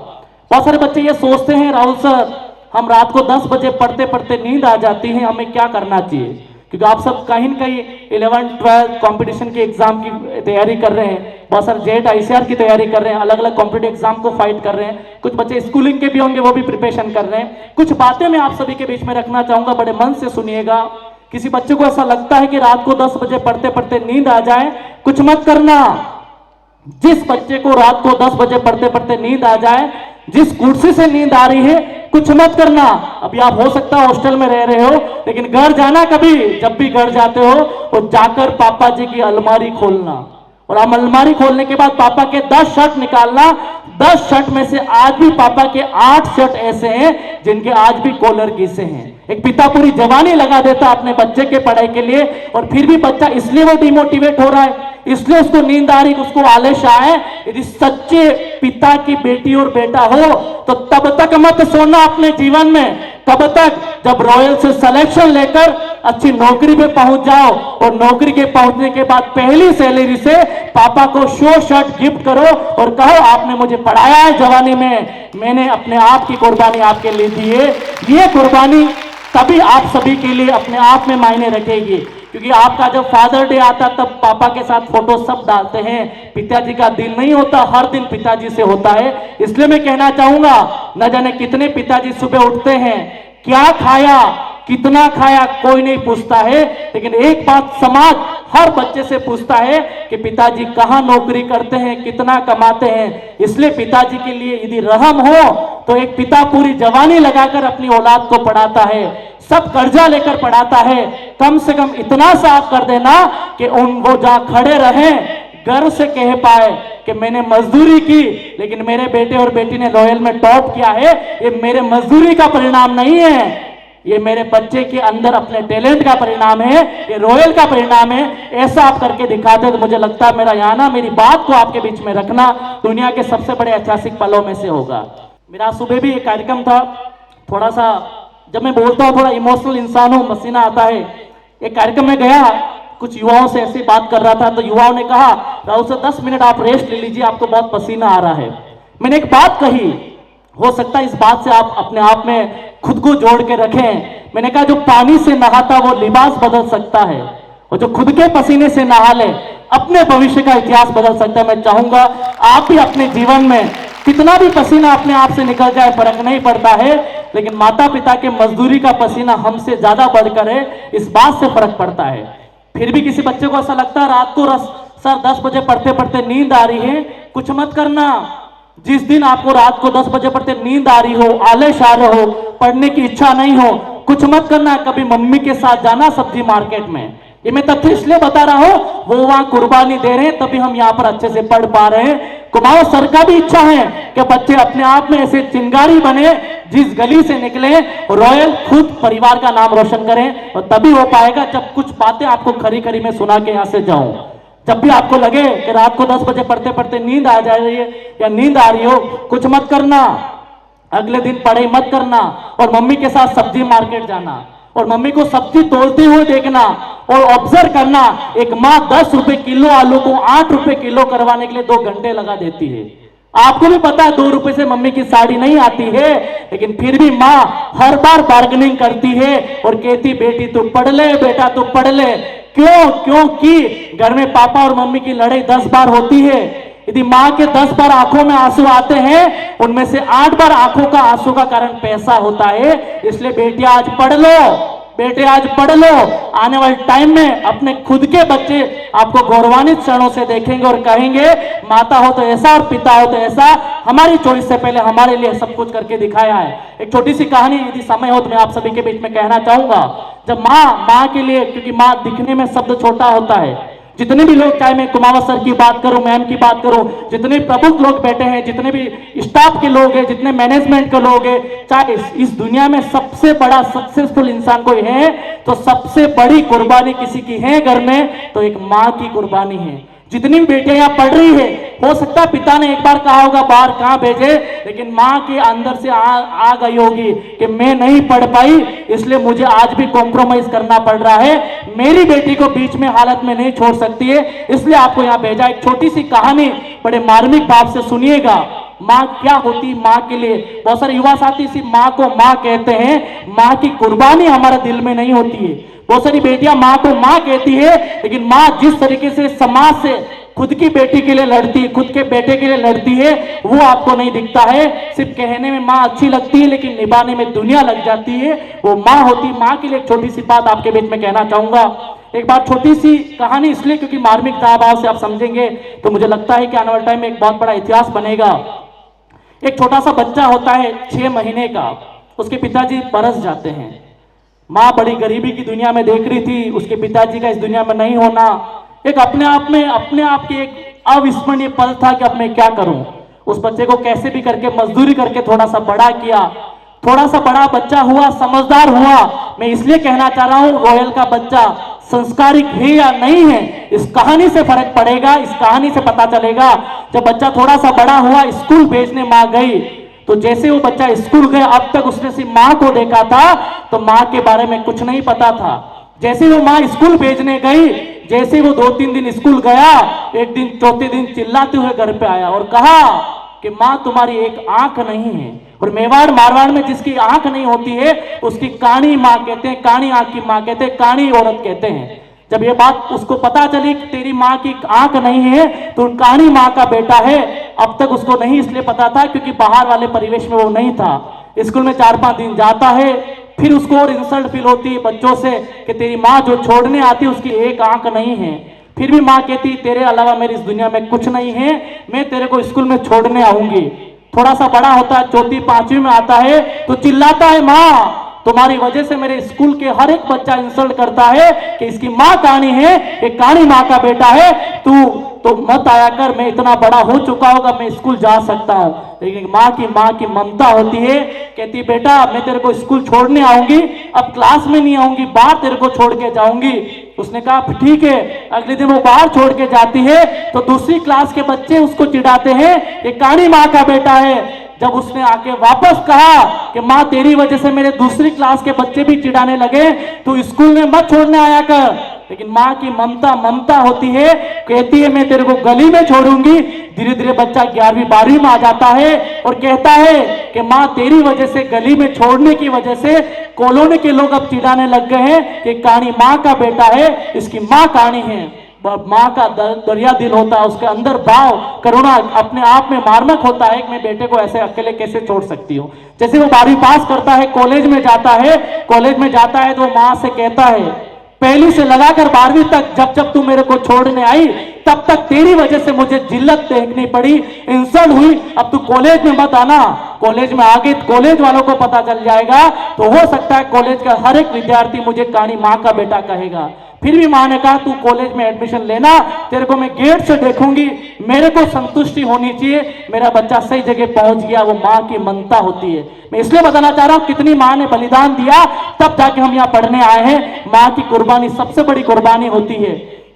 बहुत सारे बच्चे ये सोचते हैं, राहुल सर हम रात को 10 बजे पढ़ते पढ़ते नींद आ जाती है, हमें क्या करना चाहिए? क्योंकि आप सब कहीं न कहीं 11, 12 कंपटीशन के एग्जाम की तैयारी कर रहे हैं, बहुत सारे जेट आईसीआर की तैयारी कर रहे हैं, अलग अलग कॉम्पिटिटिव एग्जाम को फाइट कर रहे हैं, कुछ बच्चे स्कूलिंग के भी होंगे, वो भी प्रिपरेशन कर रहे हैं। कुछ बातें मैं आप सभी के बीच में रखना चाहूंगा, बड़े मन से सुनिएगा। किसी बच्चे को ऐसा लगता है कि रात को 10 बजे पढ़ते पढ़ते नींद आ जाए, कुछ मत करना। जिस बच्चे को रात को 10 बजे पढ़ते पढ़ते नींद आ जाए, जिस कुर्सी से नींद आ रही है, कुछ मत करना। अभी आप हो सकता है हॉस्टल में रह रहे हो, लेकिन घर जाना कभी, जब भी घर जाते हो तो जाकर पापा जी की अलमारी खोलना, और हम अलमारी खोलने के बाद पापा के 10 शर्ट निकालना। 10 शर्ट में से आज भी पापा के 8 शर्ट ऐसे हैं जिनके आज भी कॉलर घिसे हैं। एक पिता पूरी जवानी लगा देता अपने बच्चे के पढ़ाई के लिए, और फिर भी बच्चा इसलिए वो डिमोटिवेट हो रहा है, इसलिए उसको नींद आ रही, उसको आलस आए। यदि सच्चे पिता की बेटी और बेटा हो तो तब तक मत सोना अपने जीवन में, तब तक जब रॉयल से सिलेक्शन लेकर अच्छी नौकरी पे पहुंच जाओ, और नौकरी के पहुंचने के बाद पहली सैलरी से पापा को शो शर्ट गिफ्ट करो और कहो आपने मुझे पढ़ाया है जवानी में, मैंने अपने आप की कुर्बानी आपके लिए दी है। ये कुर्बानी तभी आप सभी के लिए अपने आप में मायने रखेगी, क्योंकि आपका जब फादर डे आता तब पापा के साथ फोटो सब डालते हैं, पिताजी का दिल नहीं होता, हर दिन पिताजी से होता है। इसलिए मैं कहना चाहूंगा, न जाने कितने पिताजी सुबह उठते हैं, क्या खाया, कितना खाया, कोई नहीं पूछता है, लेकिन एक बात समाज हर बच्चे से पूछता है कि पिताजी कहां नौकरी करते हैं, कितना कमाते हैं। इसलिए पिताजी के लिए यदि रहम हो तो एक पिता पूरी जवानी लगाकर अपनी औलाद को पढ़ाता है, सब कर्जा लेकर पढ़ाता है। कम से कम इतना साफ कर देना कि वो जहां खड़े रहें, गर्व से कह पाए कि मैंने मजदूरी की, लेकिन मेरे बेटे और बेटी ने रॉयल में टॉप किया है। ये मेरे मजदूरी का परिणाम नहीं है, ये मेरे बच्चे के अंदर अपने टैलेंट का परिणाम है, ये रॉयल का परिणाम है। ऐसा आप करके दिखाते तो मुझे लगता है मेरा यहाँ ना, मेरी बात को आपके बीच में रखना दुनिया के सबसे बड़े ऐतिहासिक पलों में से होगा। मेरा सुबह भी एक कार्यक्रम था, थोड़ा सा जब मैं बोलता हूँ थोड़ा इमोशनल इंसान हूँ, पसीना आता है। एक कार्यक्रम में गया, कुछ युवाओं से ऐसी बात कर रहा था, तो युवाओं ने कहा राहुल सर 10 मिनट आप रेस्ट ले लीजिए, आपको बहुत पसीना आ रहा है। मैंने एक बात कही, हो सकता है इस बात से आप अपने आप में खुद को जोड़ के रखें। मैंने कहा जो पानी से नहाता वो लिबास बदल सकता है, और जो खुद के पसीने से नहा ले अपने भविष्य का इतिहास बदल सकता है। मैं चाहूंगा आप भी अपने जीवन में कितना भी पसीना अपने आप से निकल जाए फर्क नहीं पड़ता है, लेकिन माता पिता के मजदूरी का पसीना हमसे ज्यादा बढ़कर है, इस बात से फर्क पड़ता है। फिर भी किसी बच्चे को ऐसा लगता है रात को सर 10 बजे पढ़ते पढ़ते नींद आ रही है, कुछ मत करना। जिस दिन आपको रात को 10 बजे पढ़ते नींद आ रही हो, आलस आ रहे हो, पढ़ने की इच्छा नहीं हो, कुछ मत करना। कभी मम्मी के साथ जाना सब्जी मार्केट में, ये मैं तथ्य इसलिए बता रहा हूं, वो वहां कुर्बानी दे रहे हैं तभी हम यहां पर अच्छे से पढ़ पा रहे हैं। कुमाऊं सर का भी इच्छा है कि बच्चे अपने आप में ऐसे चिंगारी बने, जिस गली से निकले रॉयल खुद परिवार का नाम रोशन करें, और तभी हो पाएगा जब कुछ बातें आपको खरी खरी में सुना के यहां से जाऊं। जब भी आपको लगे कि रात को 10 बजे पढ़ते पढ़ते नींद आ जा रही है या नींद आ रही हो, कुछ मत करना, अगले दिन पढ़ाई मत करना, और मम्मी के साथ सब्जी मार्केट जाना और मम्मी को सब्जी तोलते हुए देखना और ऑब्जर्व करना। एक माँ 10 रुपए किलो आलू को 8 रुपए किलो करवाने के लिए 2 घंटे लगा देती है। आपको भी पता है 2 रुपए से मम्मी की साड़ी नहीं आती है, लेकिन फिर भी माँ हर बार बार्गेनिंग करती है और कहती बेटी तू पढ़ ले, बेटा तू पढ़ ले। क्यों? क्योंकि घर में पापा और मम्मी की लड़ाई 10 बार होती है। यदि माँ के 10 बार आंखों में आंसू आते हैं, उनमें से 8 बार आंखों का आंसू का कारण पैसा होता है। इसलिए बेटियां आज पढ़ लो, बेटे आज पढ़ लो। आने वाले टाइम में अपने खुद के बच्चे आपको गौरवान्वित क्षणों से देखेंगे और कहेंगे माता हो तो ऐसा और पिता हो तो ऐसा, हमारी चॉइस से पहले हमारे लिए सब कुछ करके दिखाया है। एक छोटी सी कहानी यदि समय हो तो मैं आप सभी के बीच में कहना चाहूंगा। जब माँ के लिए, क्योंकि माँ दिखने में शब्द छोटा होता है, जितने भी लोग, चाहे मैं कुमावत सर की बात करूं, मैम की बात करूं, जितने प्रबुद्ध लोग बैठे हैं, जितने भी स्टाफ के लोग हैं, जितने मैनेजमेंट के लोग हैं, चाहे इस दुनिया में सबसे बड़ा सक्सेसफुल इंसान कोई है तो सबसे बड़ी कुर्बानी किसी की है घर में तो एक माँ की कुर्बानी है। जितनी भी बेटियां यहाँ पढ़ रही है, हो सकता है पिता ने एक बार कहा होगा बाहर कहां भेजे, लेकिन माँ के अंदर से आ गई होगी कि मैं नहीं पढ़ पाई, इसलिए मुझे आज भी कॉम्प्रोमाइज करना पड़ रहा है, मेरी बेटी को बीच में हालत में नहीं छोड़ सकती है, इसलिए आपको यहाँ भेजा। एक छोटी सी कहानी बड़े मार्मिक भाव से सुनिएगा। माँ क्या होती माँ के लिए। बहुत सारे युवा साथी इसी माँ को माँ कहते हैं, माँ की कुर्बानी हमारे दिल में नहीं होती है। बहुत सारी बेटियां माँ को माँ कहती है, लेकिन माँ जिस तरीके से समाज से खुद की बेटी के लिए लड़ती है, खुद के बेटे के लिए लड़ती है, वो आपको नहीं दिखता है। सिर्फ कहने में माँ अच्छी लगती है, लेकिन निभाने में दुनिया लग जाती है, वो माँ होती। माँ के लिए एक छोटी सी बात आपके बीच में कहना चाहूंगा। एक बात छोटी सी कहानी इसलिए क्योंकि मार्मिक भाव से आप समझेंगे तो मुझे लगता है कि आने वाले टाइम में एक बहुत बड़ा इतिहास बनेगा। एक छोटा सा बच्चा होता है 6 महीने का, उसके पिताजी बरस जाते हैं। माँ बड़ी गरीबी की दुनिया में देख रही थी, उसके पिताजी का इस दुनिया में नहीं होना एक अपने आप की एक अविस्मरणीय पल था कि अब मैं क्या करूं। उस बच्चे को कैसे भी करके मजदूरी करके थोड़ा सा बड़ा किया, थोड़ा सा बड़ा बच्चा हुआ, समझदार हुआ। मैं इसलिए कहना चाह रहा हूं रॉयल का बच्चा संस्कारिक है या नहीं है, इस कहानी से फर्क पड़ेगा, इस कहानी से पता चलेगा। जब बच्चा थोड़ा सा बड़ा हुआ, स्कूल भेजने माँ गई, तो जैसे वो बच्चा स्कूल गया, अब तक उसने सिर्फ माँ को देखा था, तो माँ के बारे में कुछ नहीं पता था। जैसे वो माँ स्कूल भेजने गई, जैसे वो 2-3 दिन स्कूल गया, एक दिन चौथे दिन चिल्लाते हुए घर पे आया और कहा कि माँ तुम्हारी एक आंख नहीं है। और मेवाड़ मारवाड़ में जिसकी आंख नहीं होती है उसकी काणी माँ कहते हैं, काणी आंख की माँ कहते हैं, काणी औरत कहते हैं। जब ये बात उसको पता चली कि तेरी माँ की आंख नहीं है तो काणी माँ का बेटा है, अब तक उसको नहीं इसलिए पता था क्योंकि बाहर वाले परिवेश में वो नहीं था। स्कूल में 4-5 दिन जाता है, फिर उसको और इंसल्ट फील होती है बच्चों से कि तेरी माँ जो छोड़ने आती है उसकी एक आंख नहीं है। फिर भी माँ कहती तेरे अलावा मेरी इस दुनिया में कुछ नहीं है, मैं तेरे को स्कूल में छोड़ने आऊंगी। थोड़ा सा बड़ा होता है, 4वीं 5वीं में आता है तो चिल्लाता है माँ तुम्हारी वजह से मेरे स्कूल के हर एक बच्चा इंसल्ट करता है कि इसकी माँ काणी है, एक काणी माँ का बेटा है, तू तो मत आया कर, मैं इतना बड़ा हो चुका होगा, मैं स्कूल जा सकता हूँ। लेकिन माँ की ममता होती है, कहती बेटा मैं तेरे को स्कूल छोड़ने आऊंगी, अब क्लास में नहीं आऊंगी, बाहर तेरे को छोड़ के जाऊंगी। उसने कहा ठीक है। अगले दिन वो बाहर छोड़ के जाती है तो दूसरी क्लास के बच्चे उसको चिढ़ाते हैं ये काणी माँ का बेटा है। जब उसने आके वापस कहा कि माँ तेरी वजह से मेरे दूसरी क्लास के बच्चे भी चिढ़ाने लगे, तो स्कूल में मत छोड़ने आया कर। लेकिन माँ की ममता होती है, कहती है मैं तेरे को गली में छोड़ूंगी। धीरे धीरे बच्चा 11वीं 12वीं में आ जाता है और कहता है कि माँ तेरी वजह से, गली में छोड़ने की वजह से कॉलोनी के लोग अब चिढ़ाने लग गए हैं कि काणी माँ का बेटा है, इसकी माँ काणी है। माँ का दरिया दिल होता है, उसके अंदर भाव करुणा अपने आप में मार्मिक होता है कि मैं बेटे को ऐसे अकेले कैसे छोड़ सकती हूँ। जैसे वो 12वीं पास करता है, कॉलेज में जाता है तो वो माँ से कहता है पहली से लगाकर 12वीं तक जब तू मेरे को छोड़ने आई तब तक तेरी वजह से मुझे जिल्लत देखनी पड़ी, इंसल्ट हुई, अब तू कॉलेज में मत आना। कॉलेज में आगे कॉलेज वालों को पता चल जाएगा तो हो सकता है कॉलेज का हर एक विद्यार्थी मुझे काणी माँ का बेटा कहेगा। फिर भी माँ ने कहा तू कॉलेज में एडमिशन लेना, तेरे को मैं गेट से देखूंगी, मेरे को संतुष्टि होनी चाहिए मेरा बच्चा सही जगह पहुंच गया। वो माँ की ममता होती है। मैं इसलिए बताना चाह रहा हूं कितनी माँ ने बलिदान दिया, तब जाके हम यहाँ पढ़ने आए हैं। माँ की कुर्बानी सबसे बड़ी कुर्बानी होती है।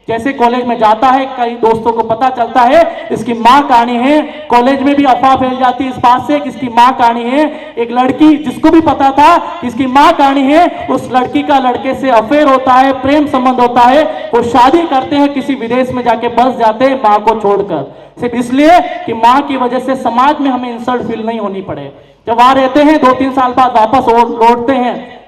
जैसे कॉलेज में जाता है, कई दोस्तों को पता चलता है इसकी माँ कहानी है, कॉलेज में भी अफवाह फैल जाती है इस बात से कि इसकी माँ कहानी है। एक लड़की जिसको भी पता था कि इसकी माँ कहानी है, उस लड़की का लड़के से अफेयर होता है, प्रेम संबंध होता है, वो शादी करते हैं, किसी विदेश में जाके बस जाते हैं माँ को छोड़कर, सिर्फ इसलिए कि माँ की वजह से समाज में हमें इंसल्ट फील नहीं होनी पड़े। जब वहां रहते हैं 2-3 साल बाद वापस लौटते हैं,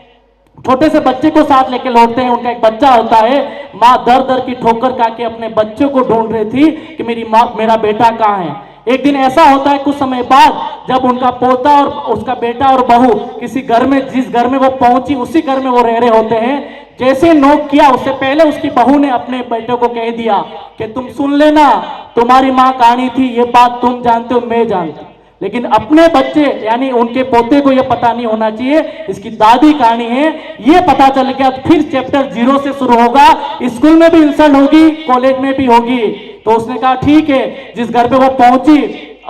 छोटे से बच्चे को साथ लेके लौटते हैं, उनका एक बच्चा होता है। माँ दर दर की ठोकर खा के अपने बच्चे को ढूंढ रही थी कि मेरी माँ, मेरा बेटा कहाँ है। एक दिन ऐसा होता है कुछ समय बाद, जब उनका पोता और उसका बेटा और बहू किसी घर में, जिस घर में वो पहुंची उसी घर में वो रह रहे होते हैं। जैसे नोक किया, उससे पहले उसकी बहू ने अपने बेटे को कह दिया कि तुम सुन लेना, तुम्हारी माँ कहानी थी, ये बात तुम जानते हो, मैं जानती। लेकिन अपने बच्चे यानी उनके पोते को यह पता नहीं होना चाहिए इसकी दादी कहानी है। ये पता चल गया, फिर चैप्टर 0 से शुरू होगा। स्कूल में भी इंसल्ट होगी, कॉलेज में भी होगी। तो उसने कहा ठीक है। जिस घर पे वो पहुंची,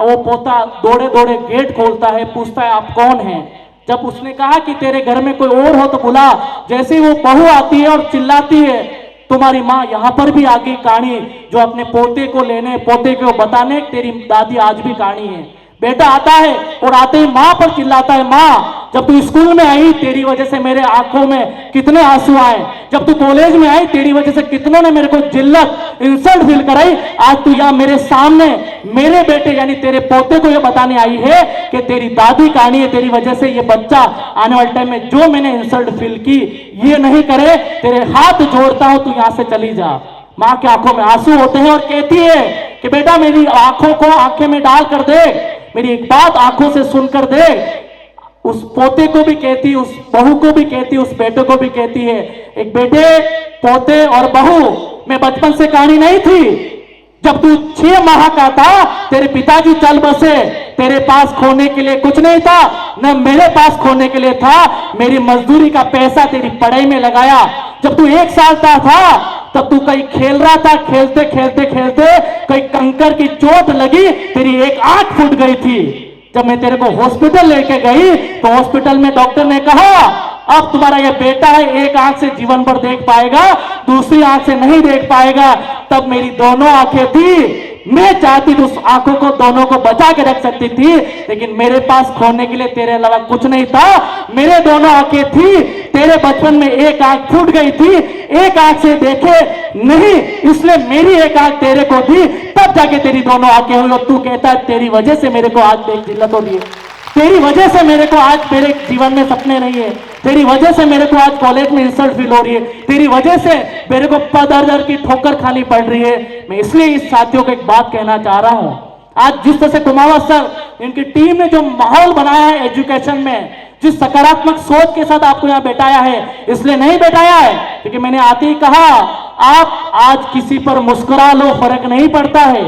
वो पोता दौड़े दौड़े गेट खोलता है, पूछता है आप कौन हैं। जब उसने कहा कि तेरे घर में कोई और हो तो बुला, जैसे ही वो बहू आती है और चिल्लाती है तुम्हारी माँ यहां पर भी आ गई कहानी, जो अपने पोते को लेने, पोते को बताने तेरी दादी आज भी कहानी है। बेटा आता है और आते ही माँ पर चिल्लाता है, माँ जब तू स्कूल में आई तेरी वजह से मेरे आंखों में कितने आंसू आए, जब तू कॉलेज में आई तेरी वजह से कितनों ने मेरे को जिल्लत इंसल्ट फील कराई, आज तू यहाँ मेरे सामने मेरे बेटे यानी तेरे पोते को ये बताने आई है कि तेरी दादी कहानी है, तेरी वजह से ये बच्चा आने वाले टाइम में जो मैंने इंसल्ट फील की ये नहीं करे, तेरे हाथ जोड़ता हूं, तू यहां से चली जा। माँ के आंखों में आंसू होते हैं और कहती है कि बेटा मेरी आंखों को आंखें में डाल कर दे, मेरी एक बात आंखों से सुनकर दे। उस पोते को भी कहती, उस बहू को भी कहती, उस बेटे को भी कहती है, एक बेटे, पोते और बहू में बचपन से कहानी नहीं थी। जब तू 6 माह का था तेरे पिताजी चल बसे, तेरे पास खोने के लिए कुछ नहीं था, न मेरे पास खोने के लिए था। मेरी मजदूरी का पैसा तेरी पढ़ाई में लगाया। जब तू 1 साल का था तब तू कहीं खेल रहा था, खेलते खेलते खेलते कहीं कंकर की चोट लगी, तेरी एक आंख फूट गई थी। जब मैं तेरे को हॉस्पिटल लेके गई तो हॉस्पिटल में डॉक्टर ने कहा अब तुम्हारा ये बेटा है, एक आंख से जीवन भर देख पाएगा, दूसरी आंख से नहीं देख पाएगा। तब मेरी दोनों आंखें थी, मैं चाहती थी उस आंखों को दोनों को बचा के रख सकती थी, लेकिन मेरे पास खोने के लिए तेरे अलावा कुछ नहीं था। मेरे दोनों आंखें थी, तेरे बचपन में एक आंख फूट गई थी, एक आंख से देखे नहीं, इसलिए मेरी एक आंख तेरे को दी, तब जाके तेरी दोनों आंखें हुई। और तू कहता है तेरी वजह से मेरे को आज देख जिल्लत हो रही है, तेरी वजह से मेरे को आज मेरे जीवन में सपने नहीं है, तेरी वजह से मेरे को आज कॉलेज में इंसल्ट फील हो रही है, तेरी वजह से मेरे को दर दर की ठोकर खानी पड़ रही है। मैं इसलिए इस साथियों को एक बात कहना चाह रहा हूं, आज जिस तरह से कुमावत सर, इनकी टीम ने जो माहौल बनाया है एजुकेशन में, जिस सकारात्मक सोच के साथ आपको यहाँ बैठाया है, इसलिए नहीं बैठाया है क्योंकि मैंने आते ही कहा आप आज किसी पर मुस्कुरा लो फर्क नहीं पड़ता है,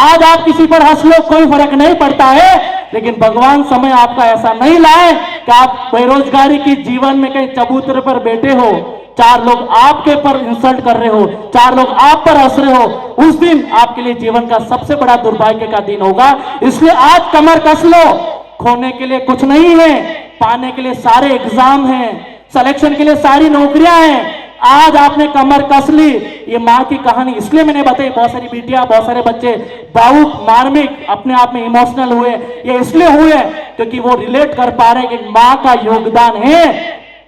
आज आप किसी पर हंस लो कोई फर्क नहीं पड़ता है, लेकिन भगवान समय आपका ऐसा नहीं लाए कि आप बेरोजगारी की जीवन में कहीं चबूतरे पर बैठे हो, 4 लोग आपके पर इंसल्ट कर रहे हो, 4 लोग आप पर हंस रहे हो, उस दिन आपके लिए जीवन का सबसे बड़ा दुर्भाग्य का दिन होगा। इसलिए आज कमर कस लो, खोने के लिए कुछ नहीं है, पाने के लिए सारे एग्जाम हैं, सिलेक्शन के लिए सारी नौकरियां हैं। आज आपने कमर कस ली। ये माँ की कहानी इसलिए मैंने बताई, बहुत सारी बेटियां, बहुत सारे बच्चे भावुक, मार्मिक, अपने आप में इमोशनल हुए, ये इसलिए हुए क्योंकि वो रिलेट कर पा रहे हैं कि माँ का योगदान है,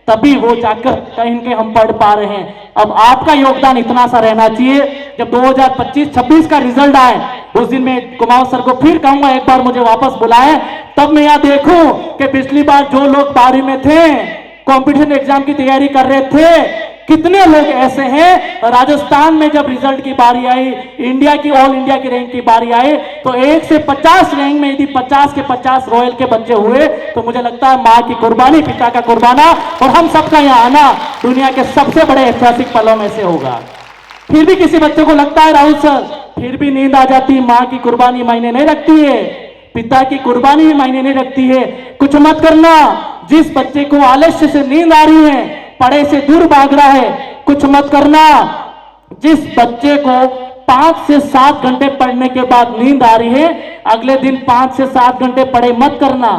तभी वो जाकर कहीं के हम पढ़ पा रहे हैं। अब आपका योगदान इतना सा रहना चाहिए, जब 2025-26 का रिजल्ट आए उस दिन मैं कुमावत सर को फिर कहूंगा एक बार मुझे वापस बुलाएं, तब मैं यहाँ देखूं कि पिछली बार जो लोग 12वीं में थे, कंपटीशन एग्जाम की तैयारी कर रहे थे, कितने लोग ऐसे हैं। राजस्थान में जब रिजल्ट की बारी आई, इंडिया की, ऑल इंडिया की रैंक की बारी आई, तो 1 से 50 रैंक में यदि 50 के 50 रॉयल के बच्चे हुए, तो मुझे लगता है माँ की कुर्बानी, पिता का कुर्बाना और हम सबका यहाँ आना दुनिया के सबसे बड़े ऐतिहासिक पलों में से होगा। फिर भी किसी बच्चे को लगता है राहुल सर, फिर भी नींद आ जाती, माँ की कुर्बानी मायने नहीं रखती है, पिता की कुर्बानी भी मायने नहीं रखती है। कुछ मत करना, जिस बच्चे को आलस्य से नींद आ रही है, पढ़ाई से दूर भाग रहा है, कुछ मत करना। जिस बच्चे को 5 से 7 घंटे पढ़ने के बाद नींद आ रही है, अगले दिन 5 से 7 घंटे पढ़े मत करना।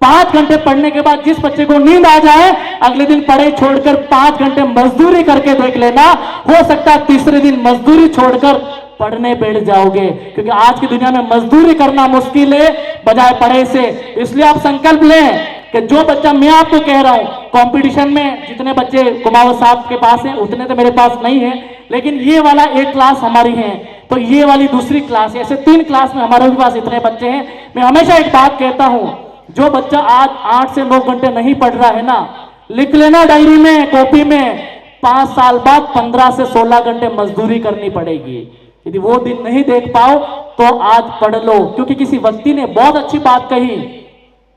5 घंटे पढ़ने के बाद जिस बच्चे को नींद आ जाए, अगले दिन पढ़ाई छोड़कर 5 घंटे मजदूरी करके देख लेना, हो सकता है तीसरे दिन मजदूरी छोड़कर पढ़ने बैठ जाओगे, क्योंकि आज की दुनिया में मजदूरी करना मुश्किल है बजाय पढ़ाई से। इसलिए आप संकल्प लें कि जो बच्चा, मैं आपको कह रहा हूं, कंपटीशन में जितने बच्चे कुमावत साहब के पास हैं उतने तो मेरे पास नहीं है, लेकिन ये वाला एक क्लास हमारी है, तो ये वाली दूसरी क्लास है, ऐसे 3 क्लास में हमारे पास इतने बच्चे हैं। मैं हमेशा एक बात कहता हूं, जो बच्चा आज 8 से 9 घंटे नहीं पढ़ रहा है ना, लिख लेना डायरी में, कॉपी में, 5 साल बाद 15 से 16 घंटे मजदूरी करनी पड़ेगी। यदि वो दिन नहीं देख पाओ तो आज पढ़ लो, क्योंकि किसी व्यक्ति ने बहुत अच्छी बात कही,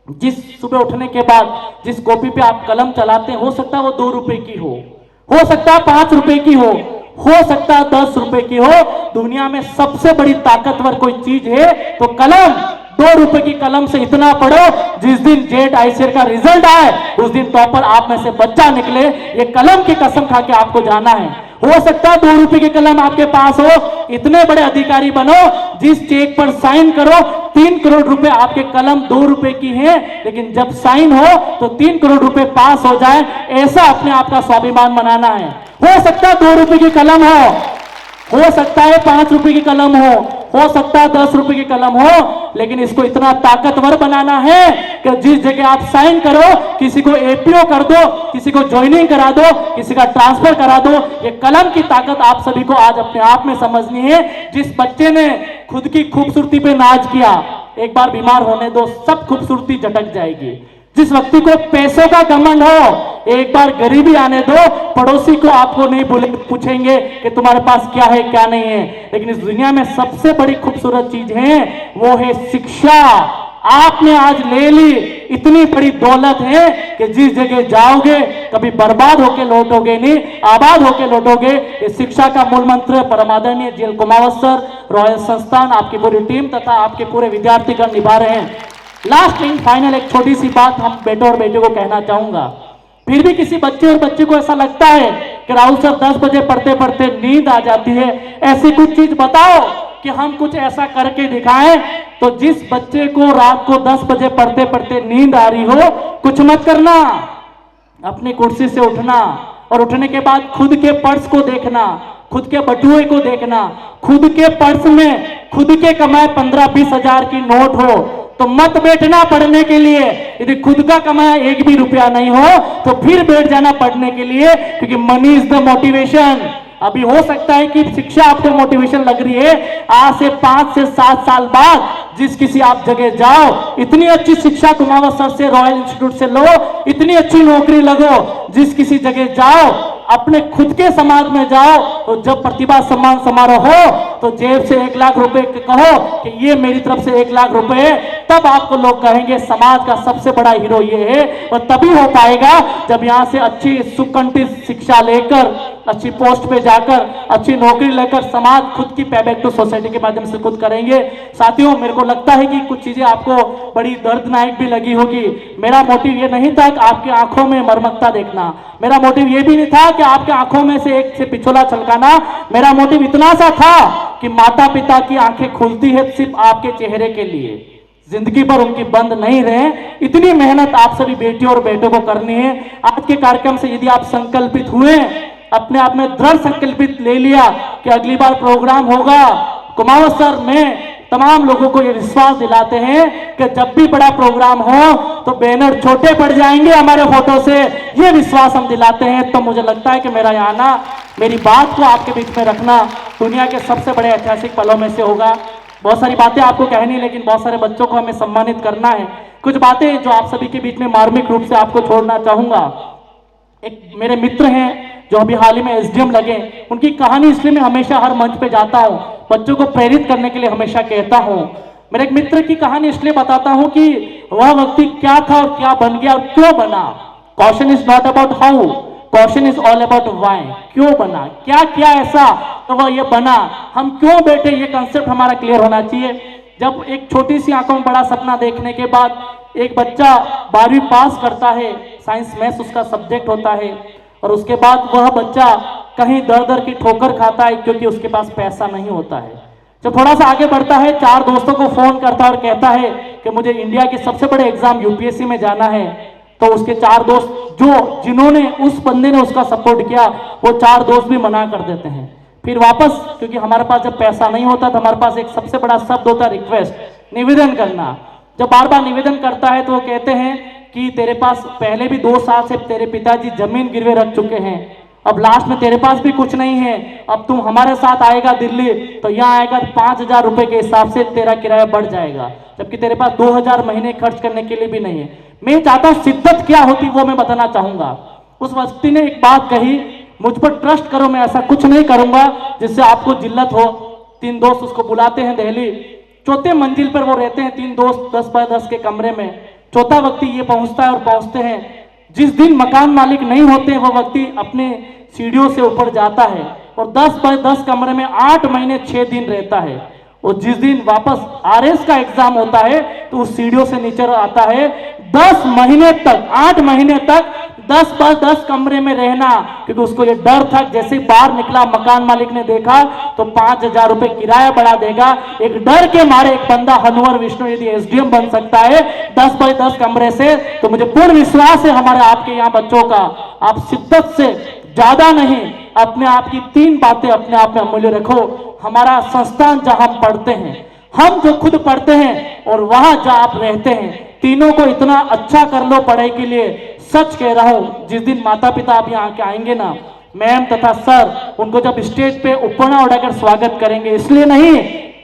जिस सुबह उठने के बाद जिस कॉपी पे आप कलम चलाते हैं, हो सकता है वो 2 रुपए की हो सकता है 5 रुपए की हो सकता है 10 रुपए की हो। दुनिया में सबसे बड़ी ताकतवर कोई चीज है तो कलम। 2 रुपए की कलम से इतना पढ़ो, जिस दिन जेट आईसीआर का रिजल्ट आए उस दिन टॉपर आप में से बच्चा निकले, ये कलम की कसम खा के आपको जाना है। हो सकता है 2 रुपए की कलम आपके पास हो, इतने बड़े अधिकारी बनो, जिस चेक पर साइन करो 3 करोड़ रुपए आपके कलम 2 रुपए की है, लेकिन जब साइन हो तो 3 करोड़ रुपए पास हो जाए, ऐसा अपने आप का स्वाभिमान बनाना है। हो सकता है 2 रुपए की कलम हो सकता है 5 रुपए की कलम हो सकता है 10 रुपए की कलम हो, लेकिन इसको इतना ताकतवर बनाना है कि जिस जगह आप साइन करो, किसी को एपीओ कर दो, किसी को ज्वाइनिंग करा दो, किसी का ट्रांसफर करा दो। ये कलम की ताकत आप सभी को आज अपने आप में समझनी है। जिस बच्चे ने खुद की खूबसूरती पे नाज किया, एक बार बीमार होने दो, सब खूबसूरती झटक जाएगी। जिस व्यक्ति को पैसों का घमंड हो, एक बार गरीबी आने दो, पड़ोसी को आपको नहीं पूछेंगे कि तुम्हारे पास क्या है क्या नहीं है। लेकिन इस दुनिया में सबसे बड़ी खूबसूरत चीज है, वो है शिक्षा। आपने आज ले ली, इतनी बड़ी दौलत है कि जिस जगह जाओगे कभी बर्बाद होके लौटोगे नहीं, आबाद होके लौटोगे। इस शिक्षा का मूल मंत्र परम आदरणीय जेल कुमावत सर, रॉयल संस्थान, आपकी पूरी टीम तथा आपके पूरे विद्यार्थीगण निभा रहे हैं। लास्ट इन फाइनल एक छोटी सी बात हम बेटे और बेटे को कहना चाहूंगा। फिर भी किसी बच्चे और बच्चे को ऐसा लगता है कि राहुल सर 10 बजे पढ़ते पढ़ते नींद आ जाती है, ऐसी कुछ चीज बताओ कि हम कुछ ऐसा करके दिखाएं। तो जिस बच्चे को रात को 10 बजे पढ़ते पढ़ते नींद आ रही हो, कुछ मत करना, अपनी कुर्सी से उठना और उठने के बाद खुद के पर्स को देखना, खुद के बटुए को देखना। खुद के पर्स में खुद के कमाए 15-20 हजार की नोट हो तो मत बैठना पढ़ने के लिए। यदि खुद का कमाया 1 भी रुपया नहीं हो तो फिर बैठ जाना पढ़ने के लिए, क्योंकि मनी इज द मोटिवेशन। अभी हो सकता है कि शिक्षा आपको मोटिवेशन लग रही है, आज से 5 से 7 साल बाद जिस किसी आप जगह जाओ, इतनी अच्छी शिक्षा कुमावत सर से, रॉयल इंस्टीट्यूट से लो, इतनी अच्छी नौकरी लगो, जिस किसी जगह जाओ अपने खुद के समाज में जाओ, तो जब प्रतिभा सम्मान समारोह हो तो जेब से 1 लाख रुपए कहो कि ये मेरी तरफ से 1 लाख रुपए है, तब आपको लोग कहेंगे समाज का सबसे बड़ा हीरो ये है। और तभी हो पाएगा जब यहाँ से अच्छी सुकंठित शिक्षा लेकर, अच्छी पोस्ट पे जाकर, अच्छी नौकरी लेकर समाज खुद की पे बैक टू सोसाइटी के माध्यम से खुद करेंगे। साथियों, मेरे को लगता है कि कुछ चीजें आपको बड़ी दर्दनाक भी लगी होगी। मेरा मोटिव ये नहीं था कि आपकी आंखों में मर्मकता देखना, मेरा मोटिव ये भी नहीं था कि आपके आंखों में से एक से पिछोला छलकाना। मेरा मोटिव इतना सा था कि माता पिता की आंखें खुलती है सिर्फ आपके चेहरे के लिए, जिंदगी भर उनकी बंद नहीं रहे। इतनी मेहनत आप सभी बेटियों और बेटों को करनी है। आज के कार्यक्रम से यदि आप संकल्पित हुए, अपने आप में दृढ़ संकल्पित ले लिया कि अगली बार प्रोग्राम होगा, कुमावत सर में तमाम लोगों को ये विश्वास दिलाते हैं कि जब भी बड़ा प्रोग्राम हो तो बैनर छोटे पड़ जाएंगे हमारे फोटो से, ये विश्वास हम दिलाते हैं। तो मुझे लगता है कि मेरा यहाँ आना, मेरी बात को आपके बीच में रखना दुनिया के सबसे बड़े ऐतिहासिक पलों में से होगा। बहुत सारी बातें आपको कहनी, लेकिन बहुत सारे बच्चों को हमें सम्मानित करना है। कुछ बातें जो आप सभी के बीच में मार्मिक रूप से आपको छोड़ना चाहूंगा। एक मेरे मित्र हैं जो अभी हाल ही में एसडीएम लगे, उनकी कहानी इसलिए मैं हमेशा हर मंच पे जाता हूँ, बच्चों को प्रेरित करने के लिए हमेशा कहता हूँ। मेरे एक मित्र की कहानी इसलिए बताता हूँ कि वह व्यक्ति क्या था और क्या बन गया और क्यों बना। Question is not about how, question is all about why. क्यों बना, क्या किया ऐसा तो वह ये बना, हम क्यों बैठे, ये कंसेप्ट हमारा क्लियर होना चाहिए। जब एक छोटी सी आंखों में बड़ा सपना देखने के बाद एक बच्चा 12वीं पास करता है, साइंस मैथ्स उसका सब्जेक्ट होता है, और उसके बाद वह बच्चा कहीं दर दर की ठोकर खाता है क्योंकि उसके पास पैसा नहीं होता है। जब थोड़ा सा आगे बढ़ता है, 4 दोस्तों को फोन करता है और कहता है कि मुझे इंडिया के सबसे बड़े एग्जाम यूपीएससी में जाना है, तो उसके 4 दोस्त जिन्होंने उस बंदे ने उसका सपोर्ट किया, वो 4 दोस्त भी मना कर देते हैं। फिर वापस, क्योंकि हमारे पास जब पैसा नहीं होता तो हमारे पास एक सबसे बड़ा शब्द होता है रिक्वेस्ट, निवेदन करना। जब बार बार निवेदन करता है तो वो कहते हैं कि तेरे पास पहले भी 2 साल से तेरे पिताजी जमीन गिरवे रख चुके हैं, अब लास्ट में तेरे पास भी कुछ नहीं है, अब तुम हमारे साथ आएगा दिल्ली तो यहाँ आएगा 5,000 रुपए के हिसाब से तेरा किराया बढ़ जाएगा, जबकि तेरे पास 2,000 महीने खर्च करने के लिए भी नहीं है। मैं चाहता हूँ शिद्दत क्या होती वो मैं बताना चाहूंगा। उस व्यक्ति ने एक बात कही, मुझ पर ट्रस्ट करो, मैं ऐसा कुछ नहीं करूंगा जिससे आपको जिल्लत हो। 3 दोस्त उसको बुलाते हैं दिल्ली, 4थे मंजिल पर वो रहते हैं, 3 दोस्त 10 बाय 10 के कमरे में। 4था व्यक्ति ये पहुंचता है और पहुंचते हैं, जिस दिन मकान मालिक नहीं होते वो व्यक्ति अपने सीढ़ियों से ऊपर जाता है और 10 बाय 10 कमरे में 8 महीने 6 दिन रहता है। और जिस दिन वापस आरएस का एग्जाम होता है तो उस सीढ़ियों से नीचे आता है। 10 महीने तक, 8 महीने तक 10 बाय 10 कमरे में रहना, क्योंकि उसको ये डर था जैसे बाहर निकला मकान मालिक ने देखा तो 5,000 रुपए किराया बढ़ा देगा। एक डर के मारे एक बंदा हनुवर विष्णु यदि एसडीएम बन सकता है 10 बाय 10 कमरे से, तो मुझे पूर्ण विश्वास है हमारे आपके यहाँ बच्चों का। आप शिद्दत से, ज्यादा नहीं, अपने आप की 3 बातें अपने आप में अमूल्य रखो। हमारा संस्थान जहां हम पढ़ते हैं, हम जो खुद पढ़ते हैं और वहां जहां आप रहते हैं, तीनों को इतना अच्छा कर लो पढ़ाई के लिए। सच कह रहा हूं, जिस दिन माता पिता आप यहाँ आके आएंगे ना, मैम तथा सर उनको जब स्टेज पे उपना उड़ाकर स्वागत करेंगे, इसलिए नहीं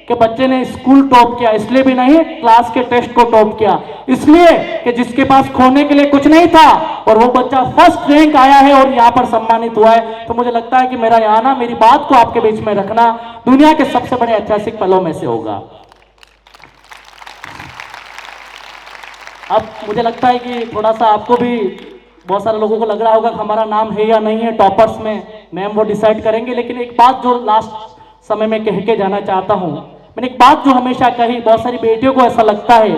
कि बच्चे ने स्कूल टॉप किया, इसलिए भी नहीं क्लास के टेस्ट को टॉप किया, इसलिए कि जिसके पास खोने के लिए कुछ नहीं था और वो बच्चा फर्स्ट रैंक आया है और यहाँ पर सम्मानित हुआ है। तो मुझे लगता है कि मेरा यहाँ आना, मेरी बात को आपके बीच में रखना दुनिया के सबसे बड़े ऐतिहासिक पलों में से होगा। अब मुझे लगता है कि थोड़ा सा आपको भी, बहुत सारे लोगों को लग रहा होगा कि हमारा नाम है या नहीं है टॉपर्स में, मैम वो डिसाइड करेंगे। लेकिन एक बात जो लास्ट समय में कह के जाना चाहता हूं, मैंने एक बात जो हमेशा कही, बहुत सारी बेटियों को ऐसा लगता है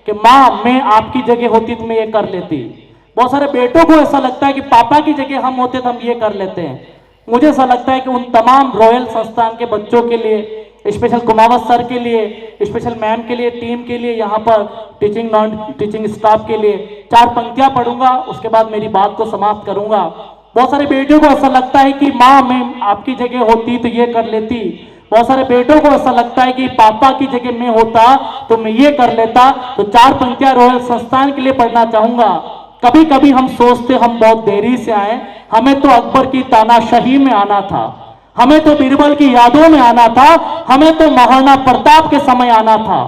कि माँ मैं आपकी जगह होती तो मैं ये कर लेती। बहुत सारे बेटों को ऐसा लगता है कि पापा की जगह हम होते तो हम ये कर लेते हैं। मुझे ऐसा लगता है कि उन तमाम रॉयल संस्थान के बच्चों के लिए, स्पेशल कुमावत सर के लिए, स्पेशल मैम के लिए, टीम के लिए, यहाँ पर टीचिंग नॉन टीचिंग स्टाफ के लिए 4 पंक्तियां पढ़ूंगा, उसके बाद मेरी बात को समाप्त करूंगा। बहुत सारे बेटियों को ऐसा लगता है कि माँ मैं आपकी जगह होती तो ये कर लेती। बहुत सारे बेटों को ऐसा लगता है कि पापा की जगह मैं होता तो मैं ये कर लेता। तो 4 पंक्तियां रॉयल संस्थान के लिए पढ़ना चाहूंगा। कभी कभी हम सोचते हम बहुत देरी से आए, हमें तो अकबर की तानाशाही में आना था, हमें तो बीरबल की यादों में आना था, हमें तो महाराणा प्रताप के समय आना था।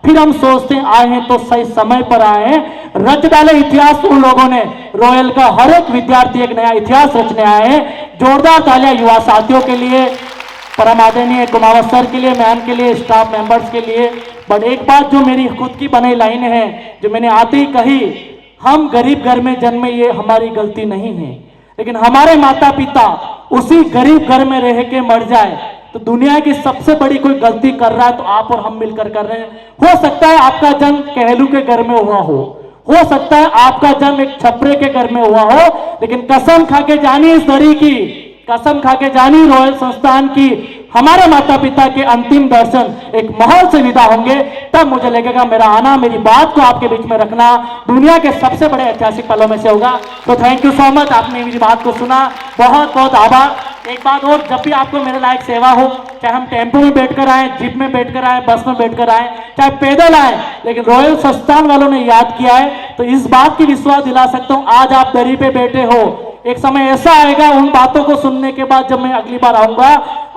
फिर हम सोचते आए हैं तो सही समय पर आए हैं। रच डाले इतिहास उन लोगों ने, रॉयल का हर एक विद्यार्थी एक नया इतिहास रचने आए हैं। जोरदार तालियां युवा साथियों के लिए, परम आदरणीय कुमावत सर के लिए, मैम के लिए, स्टाफ मेंबर्स के लिए। बट एक बात जो मेरी खुद की बनाई लाइन है, जो मैंने आते ही कही, हम गरीब घर में जन्मे ये हमारी गलती नहीं है, लेकिन हमारे माता पिता उसी गरीब घर में रह के मर जाए तो दुनिया की सबसे बड़ी कोई गलती कर रहा है तो आप और हम मिलकर कर रहे हैं। हो सकता है आपका जन्म कहलू के घर में हुआ हो सकता है आपका जन्म एक छपरे के घर में हुआ हो, लेकिन कसम खा के जानी इस दरी की, कसम खा के जानी रॉयल संस्थान की, हमारे माता पिता के अंतिम दर्शन एक महल से विदा होंगे, तब मुझे लगेगा मेरा आना, मेरी बात को आपके बीच में रखना दुनिया के सबसे बड़े ऐतिहासिक पलों में से होगा। तो थैंक यू सो मच, आपने मेरी बात को सुना, बहुत बहुत आभार। एक बात और, जब भी आपको मेरे लायक सेवा हो, चाहे हम टेम्पो में बैठकर आए, जीप में बैठकर आए, बस में बैठकर आए, चाहे पैदल आए, लेकिन रॉयल संस्थान वालों ने याद किया है तो इस बात की विश्वास दिला सकता हूं, आज आप दरी पे बैठे हो, एक समय ऐसा आएगा उन बातों को सुनने के बाद जब मैं अगली बार आऊंगा,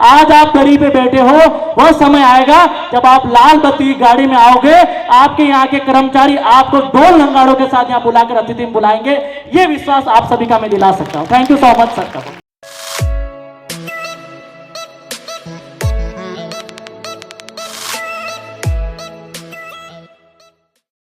आज आप दरी पे बैठे हो, वह समय आएगा जब आप लाल बत्ती गाड़ी में आओगे, आपके यहाँ के कर्मचारी आपको ढोल नगाड़ों के साथ यहाँ बुलाकर अतिथि बुलाएंगे। ये विश्वास आप सभी का मैं दिला सकता हूँ। Thank you so much sir.